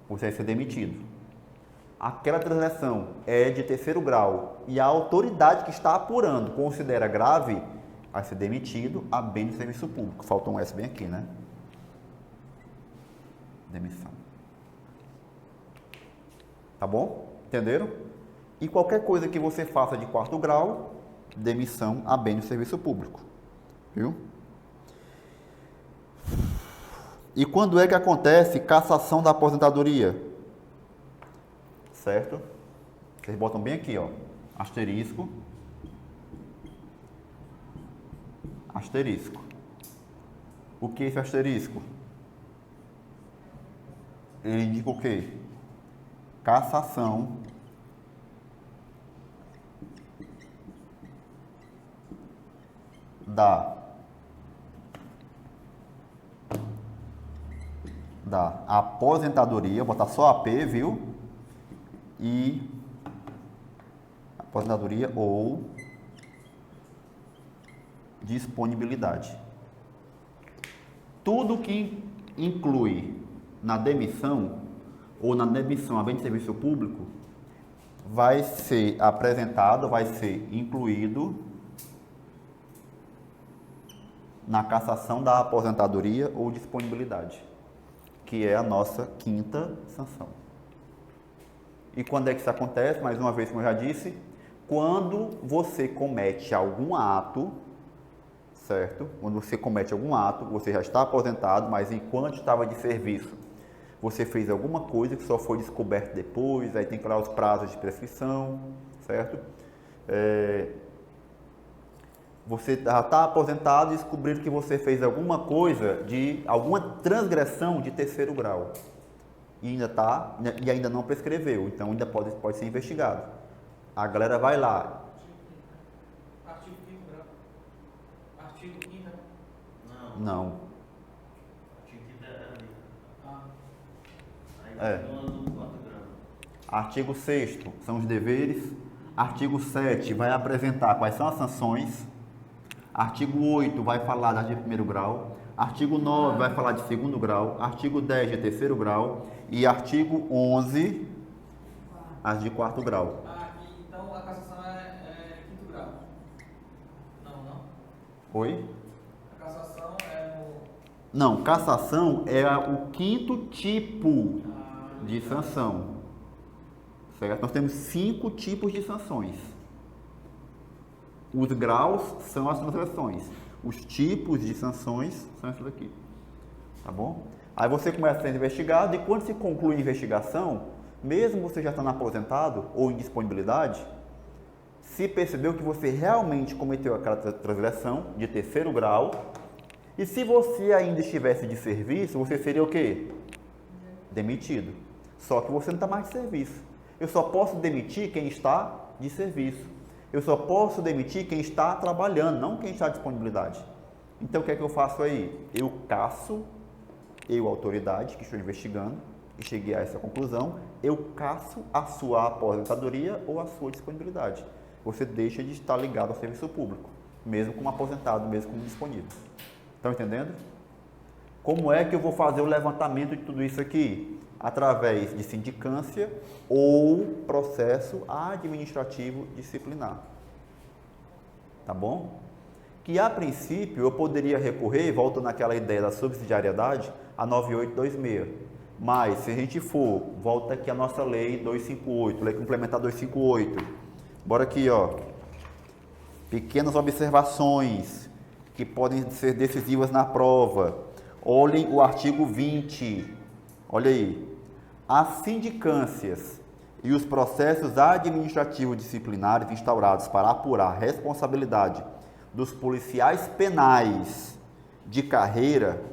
você vai ser demitido. Aquela transgressão é de terceiro grau e a autoridade que está apurando considera grave, vai ser demitido a bem do serviço público. Falta um S bem aqui, né? Demissão. Tá bom? Entenderam? E qualquer coisa que você faça de quarto grau, demissão a bem do serviço público. Viu? E quando é que acontece cassação da aposentadoria? Certo? Vocês botam bem aqui, ó. Asterisco. Asterisco. O que é esse asterisco? Ele indica o quê? Cassação da aposentadoria, vou botar só AP, viu? E aposentadoria ou disponibilidade. Tudo que inclui na demissão ou na demissão a bem de serviço público vai ser apresentado, vai ser incluído na cassação da aposentadoria ou disponibilidade, que é a nossa quinta sanção. E quando é que isso acontece? Mais uma vez, como eu já disse, quando você comete algum ato, certo? Quando você comete algum ato, você já está aposentado, mas enquanto estava de serviço, você fez alguma coisa que só foi descoberto depois, aí tem que olhar os prazos de prescrição, certo? Você já está aposentado e descobriram que você fez alguma coisa alguma transgressão de terceiro grau. E ainda não prescreveu, então ainda pode ser investigado. A galera vai lá. Artigo 5º grau. Artigo 5º. Não. Artigo 5º era ali. Ah. Aí do 4 graus. Artigo 6º são os deveres. Artigo 7 vai apresentar quais são as sanções. Artigo 8 vai falar das de primeiro grau. Artigo 9 vai falar de segundo grau. Artigo 10 de terceiro grau. E artigo 11, as de quarto grau. Então a cassação é 5º grau. Não. Oi? A cassação é no... Não, cassação é o quinto tipo de sanção. Certo? Nós temos 5 tipos de sanções. Os graus são as transgressões. Os tipos de sanções são esses aqui. Tá bom? Aí você começa a ser investigado e quando se conclui a investigação, mesmo você já estando aposentado ou em disponibilidade, se percebeu que você realmente cometeu aquela transgressão de terceiro grau, e se você ainda estivesse de serviço, você seria o quê? Demitido. Só que você não está mais de serviço. Eu só posso demitir quem está de serviço. Eu só posso demitir quem está trabalhando, não quem está à disponibilidade. Então, o que é que eu faço aí? Eu casso, autoridade, que estou investigando, e cheguei a essa conclusão, eu casso a sua aposentadoria ou a sua disponibilidade. Você deixa de estar ligado ao serviço público, mesmo como aposentado, mesmo como disponível. Estão entendendo? Como é que eu vou fazer o levantamento de tudo isso aqui? Através de sindicância ou processo administrativo disciplinar. Tá bom? Que a princípio eu poderia recorrer, voltando naquela ideia da subsidiariedade, a 9826. Mas se a gente for, volta aqui a nossa lei 258, lei complementar 258. Bora aqui, ó. Pequenas observações que podem ser decisivas na prova. Olhem o artigo 20. Olha aí. As sindicâncias e os processos administrativos disciplinares instaurados para apurar a responsabilidade dos policiais penais de carreira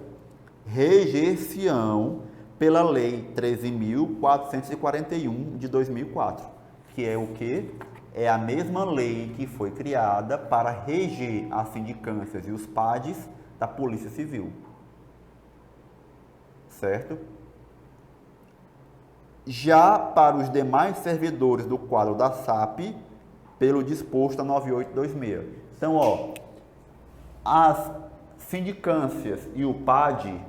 reger-se-ão pela Lei 13.441 de 2004, que é o quê? É a mesma lei que foi criada para reger as sindicâncias e os PADs da Polícia Civil. Certo? Já para os demais servidores do quadro da SAP, pelo disposto a 9826. Então, ó, as sindicâncias e o PAD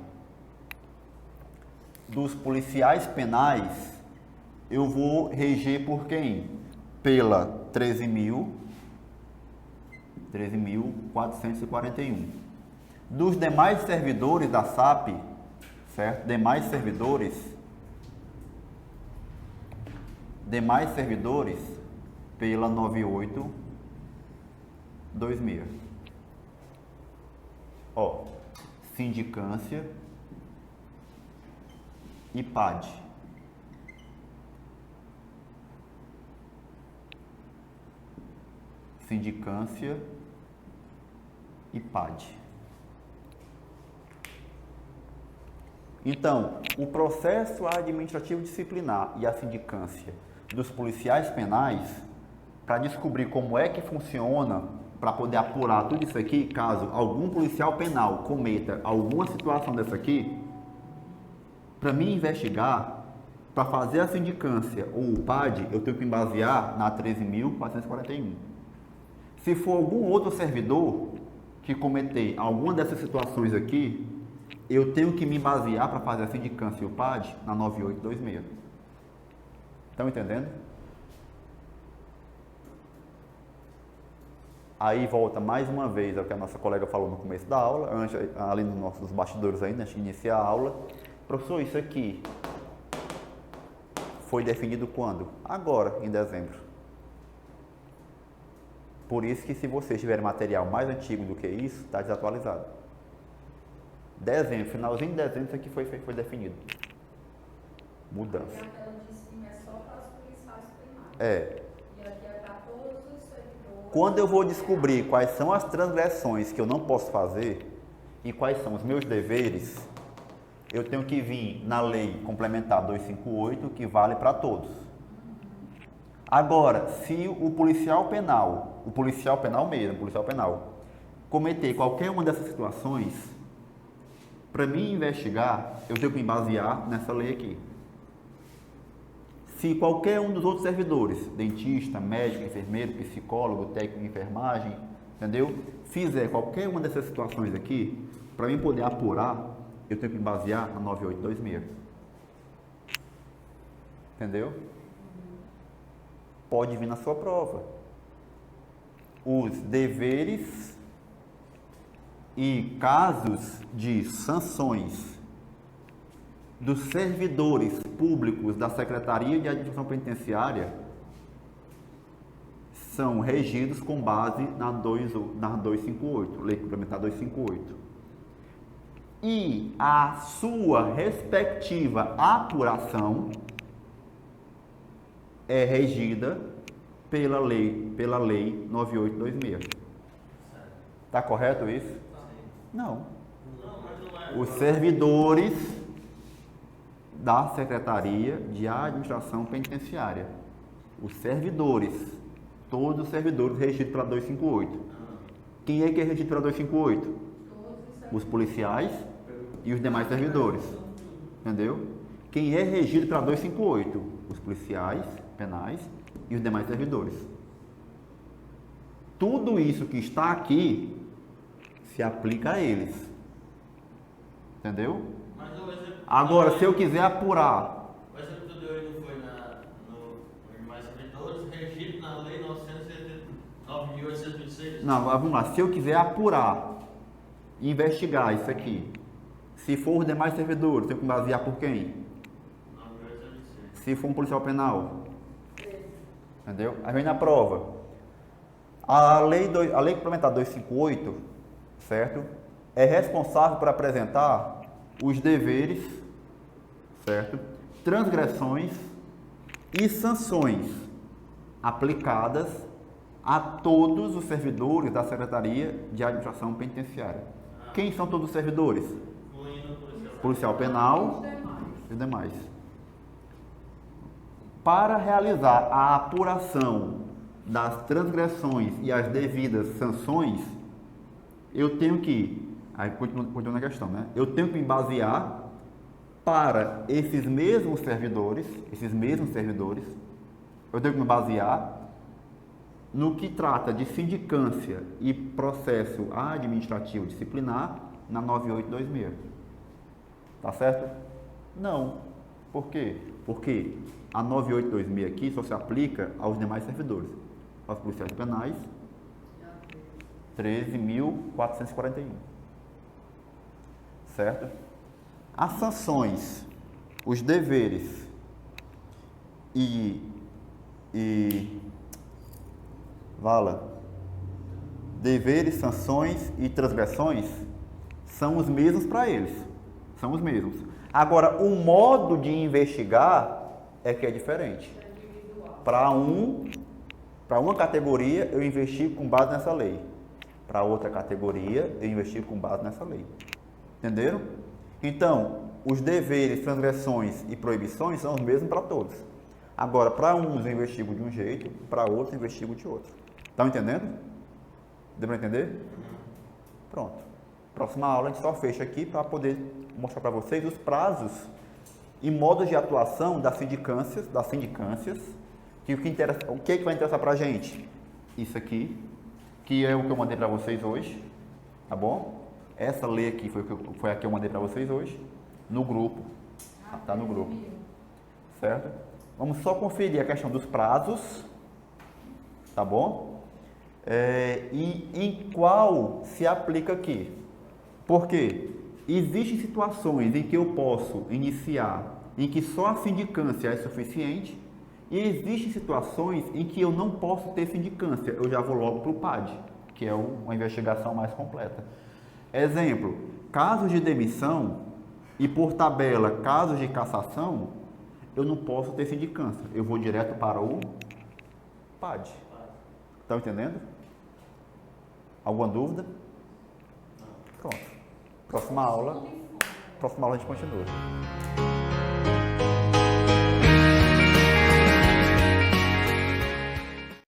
dos policiais penais, eu vou reger por quem? Pela 13.441. Dos demais servidores da SAP, certo? Demais servidores pela 9826. Ó, sindicância e PAD. Sindicância e PAD. Então, o processo administrativo disciplinar e a sindicância dos policiais penais, para descobrir como é que funciona, para poder apurar tudo isso aqui, caso algum policial penal cometa alguma situação dessa aqui, para mim investigar, para fazer a sindicância ou o PAD, eu tenho que me basear na 13.441. Se for algum outro servidor que cometer alguma dessas situações aqui, eu tenho que me basear para fazer a sindicância e o PAD na 9826. Estão entendendo? Aí volta mais uma vez ao que a nossa colega falou no começo da aula, antes, ali nos nossos bastidores ainda, antes de iniciar a aula. Professor, isso aqui foi definido quando? Agora, em dezembro. Por isso que se vocês tiverem material mais antigo do que isso, está desatualizado. Dezembro, finalzinho de dezembro, isso aqui foi definido. Mudança. E aquela de cima é só para os policiais primários. É. E aqui é para todos os servidores. Quando eu vou descobrir quais são as transgressões que eu não posso fazer e quais são os meus deveres, eu tenho que vir na lei complementar 258, que vale para todos. Agora, se o policial penal cometer qualquer uma dessas situações, para mim investigar, eu tenho que me basear nessa lei aqui. Se qualquer um dos outros servidores, dentista, médico, enfermeiro, psicólogo, técnico de enfermagem, entendeu? Fizer qualquer uma dessas situações aqui, para mim poder apurar, eu tenho que me basear na 9826. Entendeu? Pode vir na sua prova. Os deveres e casos de sanções dos servidores públicos da Secretaria de Administração Penitenciária são regidos com base na 258, Lei Complementar 258. E a sua respectiva apuração é regida pela lei 9826. Está correto isso? Não. Os servidores da Secretaria de Administração Penitenciária. Os servidores, todos os servidores regidos pela 258. Quem é que é regido pela 258? Os policiais e os demais servidores. Entendeu? Quem é regido pela 258? Os policiais penais e os demais servidores. Tudo isso que está aqui se aplica a eles. Entendeu? Agora, se eu quiser apurar... O exemplo que tu deu aí não foi nos demais servidores, regido na Lei 9.826? Não, vamos lá. Se eu quiser apurar, investigar isso aqui, se for os demais servidores, eu tenho que basear por quem? 9.826. Se for um policial penal. Entendeu? Aí vem na prova. A lei complementar 258, certo? É responsável por apresentar os deveres, certo? Transgressões e sanções aplicadas a todos os servidores da Secretaria de Administração Penitenciária. Quem são todos os servidores? Policial penal e os demais. Para realizar a apuração das transgressões e as devidas sanções, eu tenho que, aí continuando a questão, né? Eu tenho que me basear para esses mesmos servidores, eu tenho que me basear no que trata de sindicância e processo administrativo disciplinar na 9826. Tá certo? Não. Por quê? Porque a 9826 aqui só se aplica aos demais servidores. Aos policiais penais, 13.441. Certo? As sanções, os deveres deveres, sanções e transgressões são os mesmos para eles. São os mesmos. Agora, o modo de investigar é que é diferente. Para uma categoria, eu investigo com base nessa lei. Para outra categoria, eu investigo com base nessa lei. Entenderam? Então, os deveres, transgressões e proibições são os mesmos para todos. Agora, para uns eu investigo de um jeito, para outros eu investigo de outro. Estão entendendo? Deu para entender? Pronto. Próxima aula a gente só fecha aqui para poder mostrar para vocês os prazos e modos de atuação das sindicâncias, que o que é que vai interessar para a gente? Isso aqui, que é o que eu mandei para vocês hoje, tá bom? Essa lei aqui foi a que eu mandei para vocês hoje, no grupo, tá no grupo, certo? Vamos só conferir a questão dos prazos, tá bom? E em qual se aplica aqui. Porque existem situações em que eu posso iniciar, em que só a sindicância é suficiente, e existem situações em que eu não posso ter sindicância, eu já vou logo para o PAD, que é uma investigação mais completa. Exemplo, casos de demissão e por tabela casos de cassação, eu não posso ter sindicância, eu vou direto para o PAD. Estão entendendo? Alguma dúvida? Pronto. Próxima aula a gente continua.